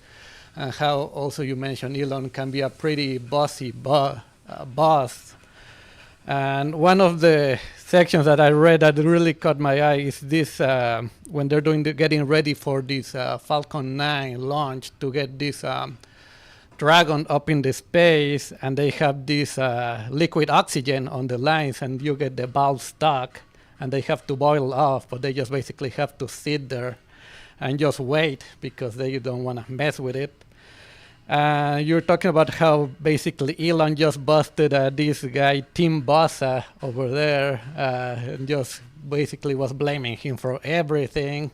and how also you mentioned Elon can be a pretty bossy boss. And one of the sections that I read that really caught my eye is this, when they're getting ready for this Falcon 9 launch to get this Dragon up in the space, and they have this liquid oxygen on the lines, and you get the valve stuck, and they have to boil off, but they just basically have to sit there and just wait because they don't want to mess with it. You're talking about how basically Elon just busted this guy, Tim Bossa, over there, and just basically was blaming him for everything.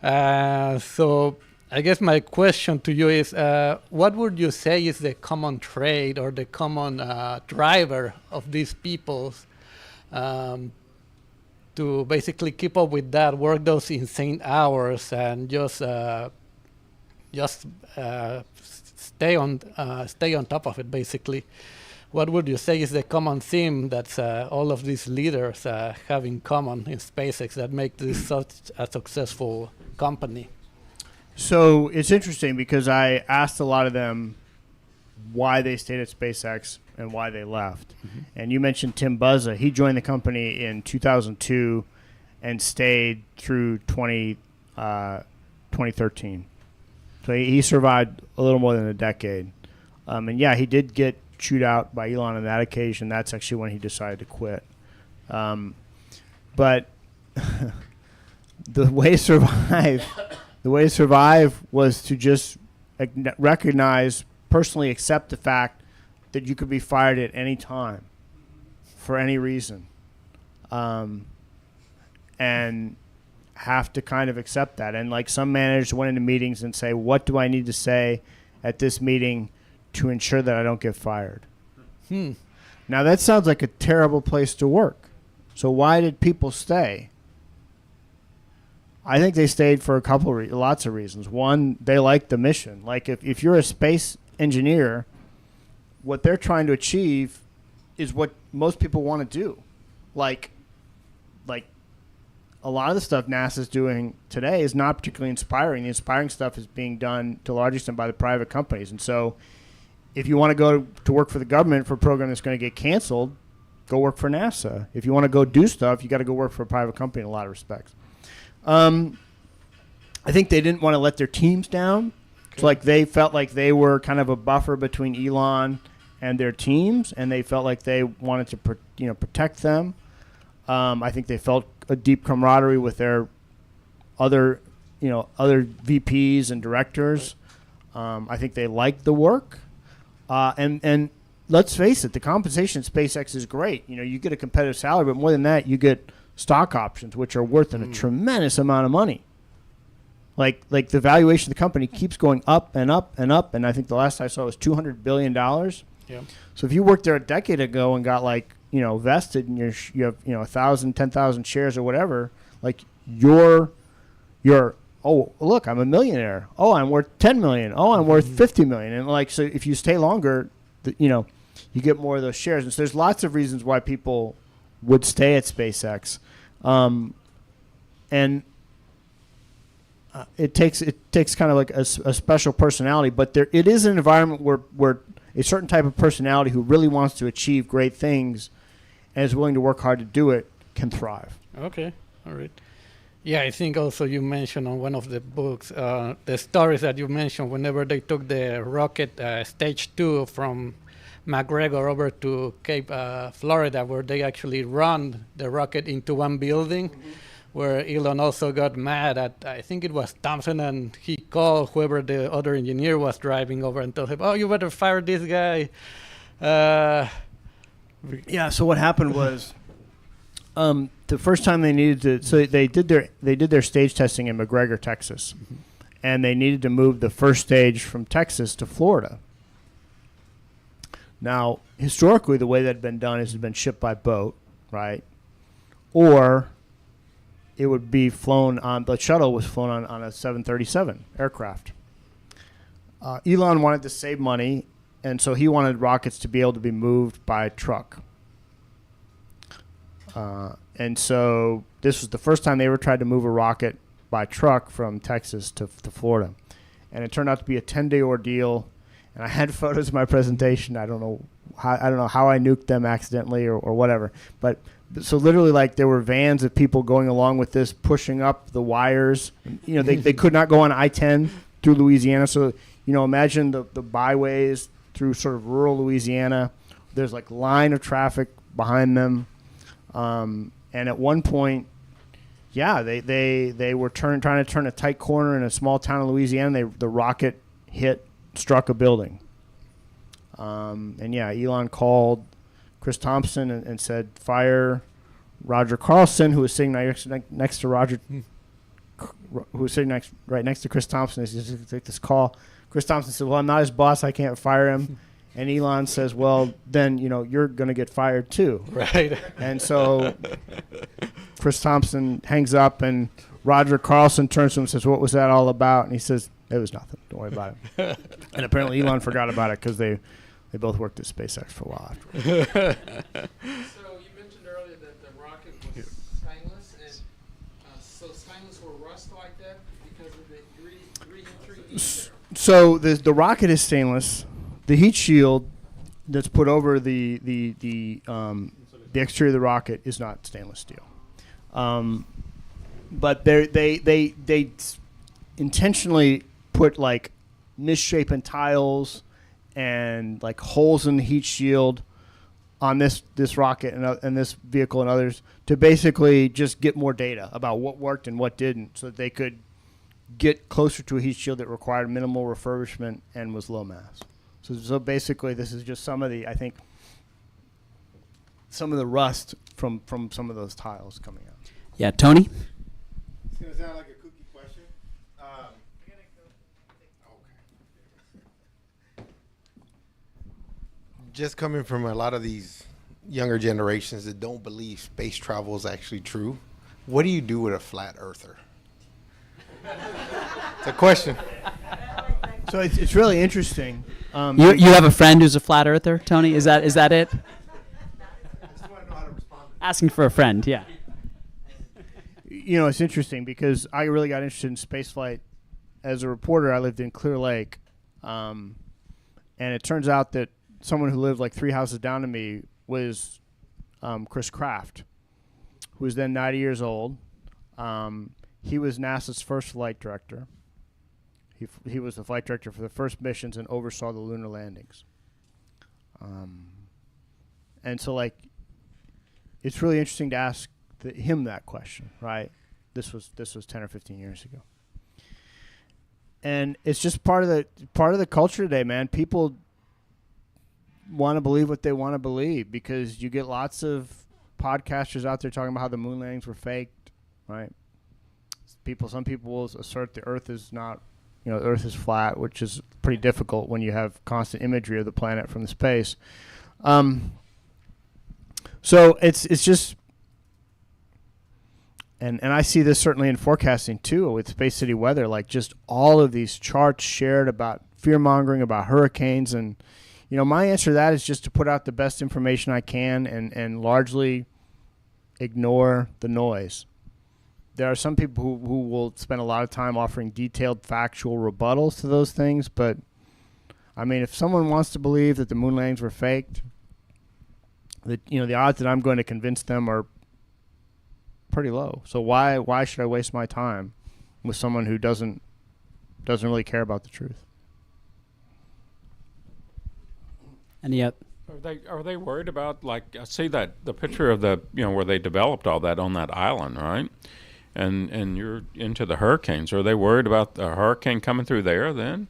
So I guess my question to you is, what would you say is the common trait or the common driver of these people to basically keep up with that, work those insane hours, and just stay on top of it, basically? What would you say is the common theme that all of these leaders have in common in SpaceX that make this such a successful company? So it's interesting because I asked a lot of them why they stayed at SpaceX and why they left. And you mentioned Tim Buzza. He joined the company in 2002 and stayed through 2013. So he survived a little more than a decade. And yeah, he did get chewed out by Elon on that occasion. That's actually when he decided to quit. But the way to survive was to just recognize, personally accept the fact that you could be fired at any time for any reason. And have to kind of accept that. And like some managers went into meetings and say, what do I need to say at this meeting to ensure that I don't get fired? Now that sounds like a terrible place to work. So why did people stay? I think they stayed for lots of reasons. One, they liked the mission. Like if you're a space engineer, what they're trying to achieve is what most people want to do. Like a lot of the stuff NASA's doing today is not particularly inspiring. The inspiring stuff is being done to a large extent by the private companies. And so if you want to go to work for the government for a program that's going to get canceled, go work for NASA. If you want to go do stuff, you got to go work for a private company in a lot of respects. I think they didn't want to let their teams down. It's like they felt like they were kind of a buffer between Elon and their teams, and they felt like they wanted to protect them. I think they felt a deep camaraderie with their other VPs and directors. I think they liked the work, and let's face it, the compensation at SpaceX is great. You get a competitive salary, but more than that, you get stock options, which are worth a tremendous amount of money. Like the valuation of the company keeps going up and up and up, and I think the last I saw was $200 billion. Yeah. So if you worked there a decade ago and got vested and you have 1,000, 10,000 shares or whatever, like you're oh look, I'm a millionaire. Oh, I'm worth 10 million. Oh, I'm worth 50 million. And so if you stay longer, you get more of those shares. And so there's lots of reasons why people would stay at SpaceX, and it takes kind of like a special personality, but it is an environment where a certain type of personality who really wants to achieve great things and is willing to work hard to do it can thrive. Okay, all right. Yeah, I think also you mentioned on one of the books the stories that you mentioned whenever they took the rocket stage 2 from McGregor over to Cape Florida, where they actually run the rocket into one building, where Elon also got mad at, I think it was Thompson, and he called whoever the other engineer was driving over and told him, oh, you better fire this guy. Yeah, so what happened was the first time they needed to, so they did their stage testing in McGregor, Texas, and they needed to move the first stage from Texas to Florida. Now, historically, the way that had been done is it had been shipped by boat, right? Or it would be flown on, the shuttle was flown on a 737 aircraft. Elon wanted to save money, and so he wanted rockets to be able to be moved by truck. And so this was the first time they ever tried to move a rocket by truck from Texas to Florida. And it turned out to be a 10-day ordeal. And I had photos of my presentation. I don't know how I nuked them accidentally or whatever. But so literally, like, there were vans of people going along with this, pushing up the wires. They could not go on I-10 through Louisiana. So, imagine the byways through sort of rural Louisiana. There's like line of traffic behind them. And at one point, yeah, they were trying to turn a tight corner in a small town in Louisiana. The rocket struck a building. And yeah, Elon called Chris Thompson and said, fire Roger Carlson, who was sitting next to Roger, who was sitting right next to Chris Thompson. He said, take this call. Chris Thompson said, well, I'm not his boss. I can't fire him. And Elon says, well, then, you're going to get fired too. Right. And so Chris Thompson hangs up, and Roger Carlson turns to him and says, what was that all about? And he says, it was nothing. Don't worry about it. And apparently Elon forgot about it because they both worked at SpaceX for a while afterwards. So you mentioned earlier that the rocket was stainless, and so stainless will rust like that because of the re-entry heat there. So the rocket is stainless. the heat shield that's put over the exterior of the rocket is not stainless steel. But they intentionally put like misshapen tiles and like holes in the heat shield on this rocket and this vehicle and others to basically just get more data about what worked and what didn't, so that they could get closer to a heat shield that required minimal refurbishment and was low mass. So basically, this is just some of the, I think, some of the rust from some of those tiles coming out. Yeah, Tony? It's going to sound like a kooky question. Just coming from a lot of these younger generations that don't believe space travel is actually true, what do you do with a flat earther? It's a question. So it's really interesting. You have a friend who's a flat earther, Tony? Is that it? I just want to know how to respond. Asking for a friend, yeah. You know, it's interesting because I really got interested in spaceflight as a reporter. I lived in Clear Lake, and it turns out that someone who lived like 3 houses down to me was Chris Kraft, who was then 90 years old. He was NASA's first flight director. He was the flight director for the first missions and oversaw the lunar landings. And so, like, it's really interesting to ask him that question, right? This was 10 or 15 years ago. And it's just part of the culture today, man. People want to believe what they want to believe because you get lots of podcasters out there talking about how the moon landings were faked, right? Some people will assert the Earth is not, the Earth is flat, which is pretty difficult when you have constant imagery of the planet from the space. So it's just, and I see this certainly in forecasting too with Space City weather, like just all of these charts shared about fear mongering about hurricanes, and my answer to that is just to put out the best information I can and largely ignore the noise. There are some people who will spend a lot of time offering detailed factual rebuttals to those things, but I mean, if someone wants to believe that the moon landings were faked, the odds that I'm going to convince them are pretty low. So why should I waste my time with someone who doesn't really care about the truth? And yet, Are they worried about, like, I see that the picture of the where they developed all that on that island, right? And you're into the hurricanes. Are they worried about the hurricane coming through there then?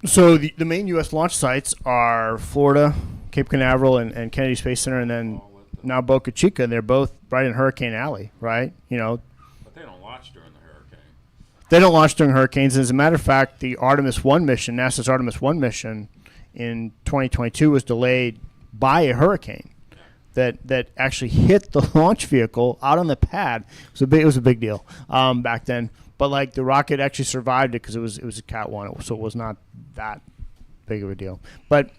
So the main U.S. launch sites are Florida, Cape Canaveral, and Kennedy Space Center, and then now Boca Chica. And they're both right in Hurricane Alley, right? But they don't launch during the hurricane. They don't launch during hurricanes. As a matter of fact, the Artemis 1 mission, NASA's Artemis 1 mission in 2022 was delayed by a hurricane that actually hit the launch vehicle out on the pad. It was a big deal back then. But like the rocket actually survived it because it was a Cat 1, so it was not that big of a deal. But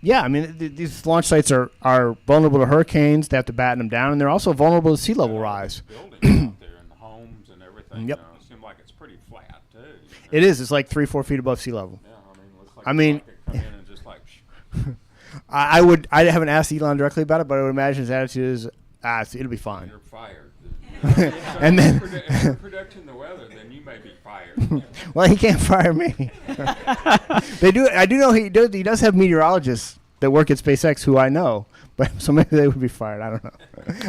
yeah, I mean these launch sites are vulnerable to hurricanes. They have to batten them down, and they're also vulnerable to sea level rise. Buildings out there and the homes and everything. Yep. It seems like it's pretty flat too. It is. It's like 3-4 feet above sea level. Yeah, looks like the rocket come in and just like. I haven't asked Elon directly about it, but I would imagine his attitude is, it'll be fine. You're fired. And then if you're predicting the weather, then you may be fired. Well, he can't fire me. I do know he does have meteorologists that work at SpaceX who I know, but so maybe they would be fired. I don't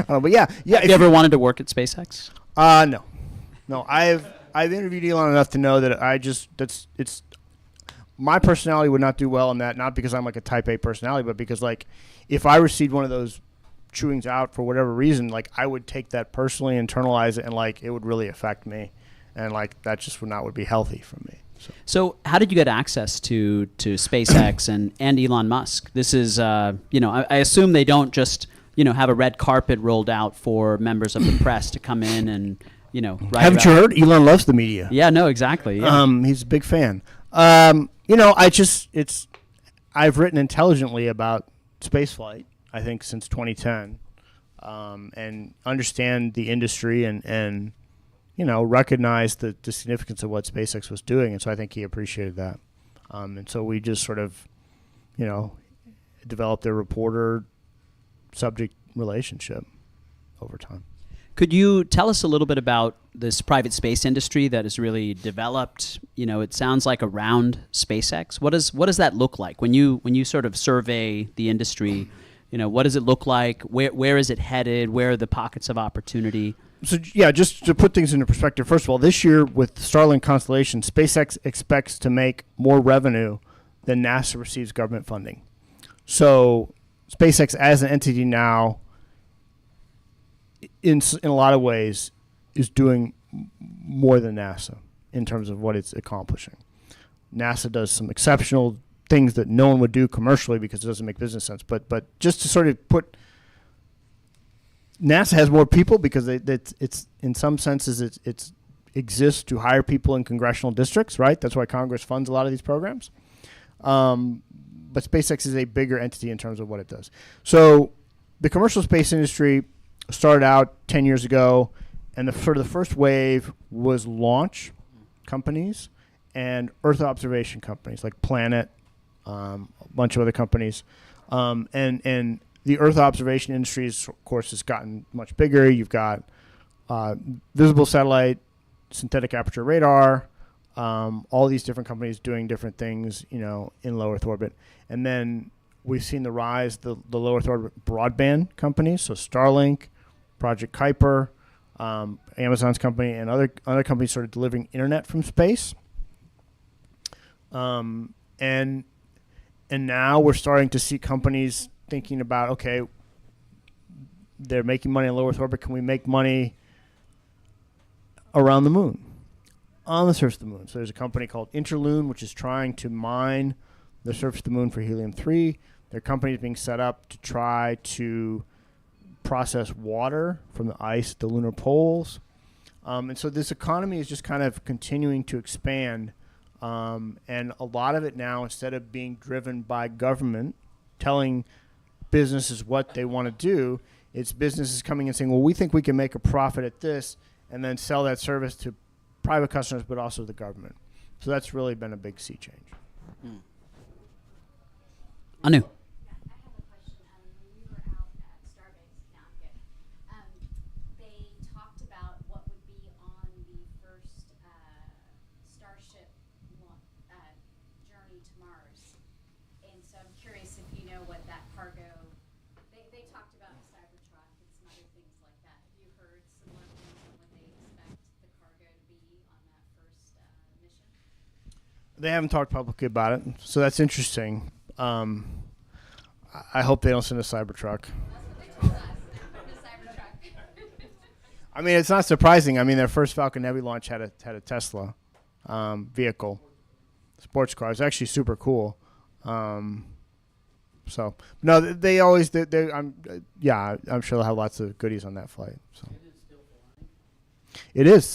know. But yeah. Have you ever wanted to work at SpaceX? No. I've interviewed Elon enough to know that it's my personality would not do well in that, not because I'm like a type A personality, but because like if I received one of those chewings out for whatever reason, like I would take that personally, internalize it, and like it would really affect me, and like that just would be healthy for me. So how did you get access to SpaceX and Elon Musk? This is I assume they don't just have a red carpet rolled out for members of the press to come in and write. Haven't you heard? Elon loves the media. Yeah, no, exactly. Yeah. He's a big fan. I've written intelligently about spaceflight, I think, since 2010, and understand the industry and recognize the significance of what SpaceX was doing. And so I think he appreciated that. And so we just sort of, developed a reporter subject relationship over time. Could you tell us a little bit about this private space industry that has really developed? It sounds like around SpaceX. What does that look like when you sort of survey the industry? What does it look like? Where is it headed? Where are the pockets of opportunity? So just to put things into perspective, first of all, this year with Starlink constellation, SpaceX expects to make more revenue than NASA receives government funding. So SpaceX as an entity now, in a lot of ways, is doing more than NASA in terms of what it's accomplishing. NASA does some exceptional things that no one would do commercially because it doesn't make business sense. But just to sort of put, NASA has more people because it's in some senses it exists to hire people in congressional districts, right? That's why Congress funds a lot of these programs. But SpaceX is a bigger entity in terms of what it does. So the commercial space industry started out 10 years ago, and the first wave was launch companies and Earth observation companies like Planet, a bunch of other companies. And the Earth observation industry, of course, has gotten much bigger. You've got visible satellite, synthetic aperture radar, all these different companies doing different things, in low Earth orbit. And then we've seen the rise, the low Earth orbit broadband companies, so Starlink, Project Kuiper, Amazon's company, and other companies sort of delivering internet from space. And now we're starting to see companies thinking about, okay, they're making money in low Earth orbit. Can we make money around the moon, on the surface of the moon? So there's a company called Interloon, which is trying to mine the surface of the moon for helium-3. There are companies being set up to try to process water from the ice at the lunar poles. And so this economy is just kind of continuing to expand. And a lot of it now, instead of being driven by government telling businesses what they want to do, it's businesses coming and saying, well, we think we can make a profit at this, and then sell that service to private customers, but also the government. So that's really been a big sea change. Anu. Yeah, I have a question. When we were out at Starbase, they talked about what would be on the first Starship journey to Mars. And so I'm curious if you know what that cargo, they talked about a Cybertruck and some other things like that. Have you heard similar things on what they expect the cargo to be on that first mission? They haven't talked publicly about it, so that's interesting. I hope they don't send a Cybertruck. That's what they told us. The Cybertruck. I mean, it's not surprising. I mean, their first Falcon Heavy launch had a Tesla vehicle, sports car. It's actually super cool. So no, they always. I'm sure they'll have lots of goodies on that flight. So it is.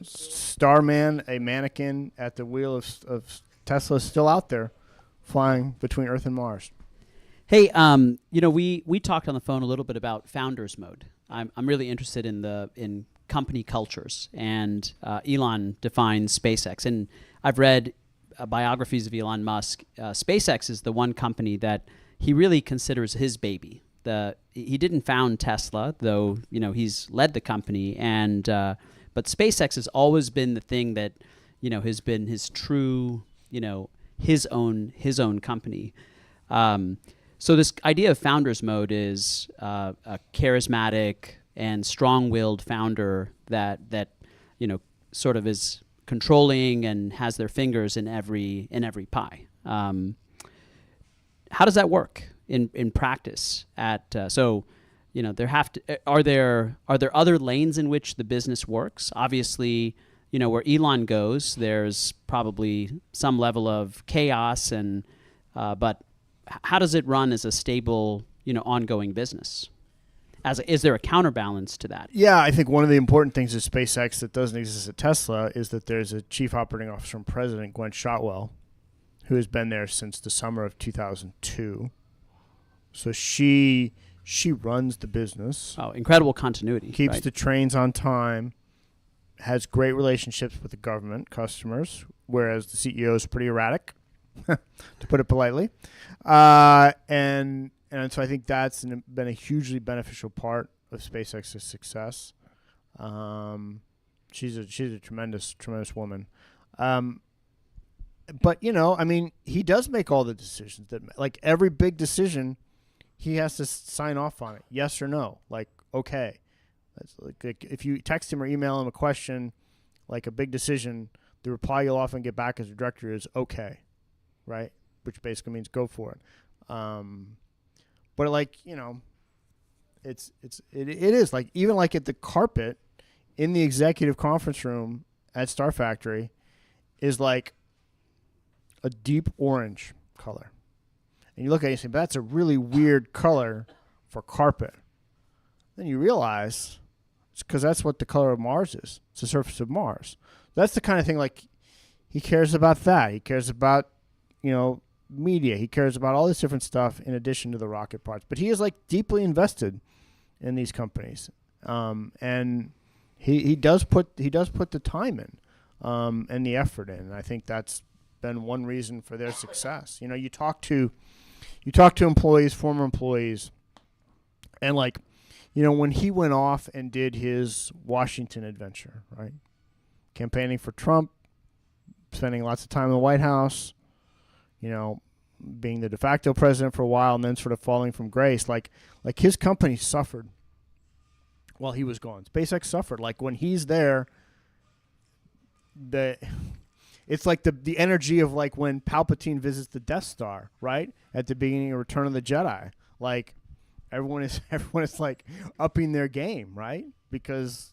Starman, a mannequin at the wheel of Tesla, is still out there, flying between Earth and Mars. Hey, we talked on the phone a little bit about founders mode. I'm really interested in company cultures, and Elon defines SpaceX. And I've read biographies of Elon Musk. SpaceX is the one company that he really considers his baby. He didn't found Tesla, though he's led the company, and but SpaceX has always been the thing that has been his true his own company. So this idea of founders mode is a charismatic and strong-willed founder that sort of is controlling and has their fingers in every pie. How does that work in practice? Are there other lanes in which the business works? Obviously, where Elon goes, there's probably some level of chaos but how does it run as a stable, ongoing business? Is there a counterbalance to that? Yeah, I think one of the important things at SpaceX that doesn't exist at Tesla is that there's a chief operating officer and president, Gwen Shotwell, who has been there since the summer of 2002. So she runs the business. Oh, incredible continuity. Keeps the trains on time, has great relationships with the government, customers, whereas the CEO is pretty erratic. to put it politely. And so I think that's been a hugely beneficial part of SpaceX's success. She's a tremendous woman. But I mean, he does make all the decisions like every big decision, he has to sign off on it, yes or no. Like, okay, that's like if you text him or email him a question, like a big decision, the reply you'll often get back as a director is okay, right? Which basically means go for it. But like it is like even like at the carpet in the executive conference room at Star Factory is like a deep orange color. And you look at it and say, that's a really weird color for carpet. Then you realize it's because that's what the color of Mars is. It's the surface of Mars. That's the kind of thing like he cares about that. He cares about, media. He cares about all this different stuff in addition to the rocket parts. But he is like deeply invested in these companies. And he does put the time in and the effort in. And I think that's been one reason for their success. You talk to employees, former employees, and when he went off and did his Washington adventure, right? Campaigning for Trump, spending lots of time in the White House, being the de facto president for a while and then sort of falling from grace, like his company suffered while he was gone. SpaceX suffered. Like when he's there, it's like the energy of like when Palpatine visits the Death Star, right? At the beginning of Return of the Jedi. Like everyone is like upping their game, right? Because,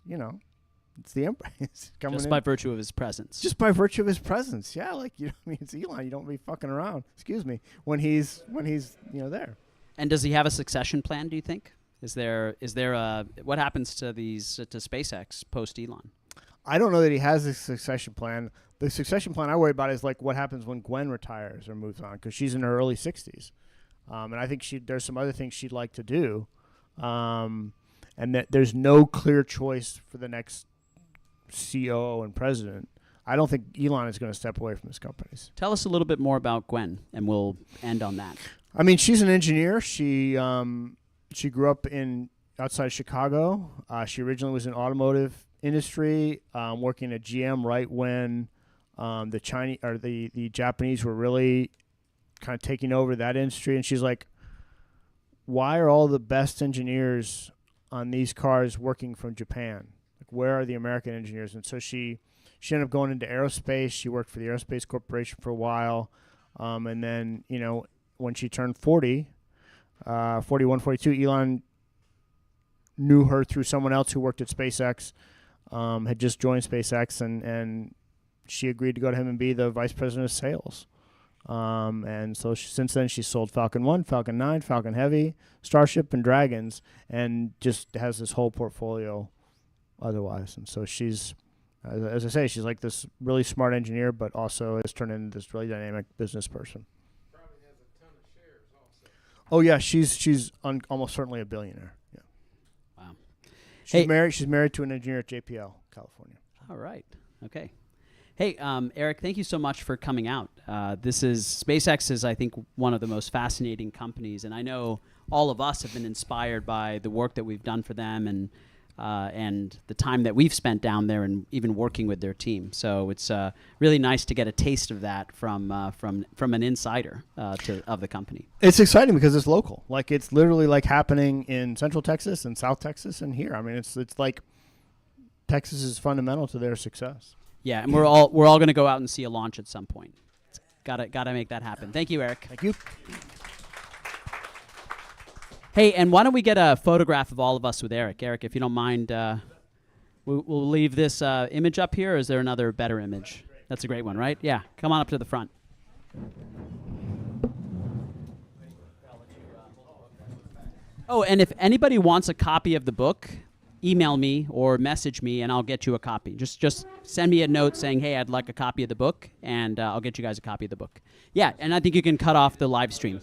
it's the Emperor. It's coming Just in. by virtue of his presence. Just by virtue of his presence. Yeah, like it's Elon. You don't be fucking around. Excuse me. When he's there. And does he have a succession plan, do you think? Is there what happens to SpaceX post Elon? I don't know that he has a succession plan. The succession plan I worry about is like what happens when Gwen retires or moves on, because she's in her early 60s. And I think there's some other things she'd like to do. And that there's no clear choice for the next COO and president. I don't think Elon is going to step away from his companies. Tell us a little bit more about Gwen, and we'll end on that. I mean, she's an engineer. She grew up outside Chicago. She originally was in automotive industry, working at GM right when the Japanese were really kind of taking over that industry. And she's like, why are all the best engineers on these cars working from Japan? Like, where are the American engineers? And so she ended up going into aerospace. She worked for the Aerospace Corporation for a while. And then, when she turned 41, 42, Elon knew her through someone else who worked at SpaceX, had just joined SpaceX, and she agreed to go to him and be the vice president of sales. And so since then, she's sold Falcon 1, Falcon 9, Falcon Heavy, Starship, and Dragons, and just has this whole portfolio otherwise. And so she's, as I say, she's like this really smart engineer, but also has turned into this really dynamic business person. Probably has a ton of shares also. Oh, yeah, she's almost certainly a billionaire. Yeah. Wow. She's married to an engineer at JPL, California. All right. Okay. Hey, Eric, thank you so much for coming out. SpaceX is, I think, one of the most fascinating companies, and I know all of us have been inspired by the work that we've done for them and the time that we've spent down there and even working with their team. So it's really nice to get a taste of that from an insider of the company. It's exciting because it's local. Like it's literally like happening in Central Texas and South Texas and here. I mean, it's like Texas is fundamental to their success. Yeah, and we're all going to go out and see a launch at some point. Gotta make that happen. Thank you, Eric. Thank you. Hey, and why don't we get a photograph of all of us with Eric? Eric, if you don't mind, we'll leave this image up here, or is there another better image? That's a great one, right? Yeah, come on up to the front. Oh, and if anybody wants a copy of the book, email me or message me, and I'll get you a copy. Just send me a note saying, hey, I'd like a copy of the book, and I'll get you guys a copy of the book. Yeah, and I think you can cut off the live stream.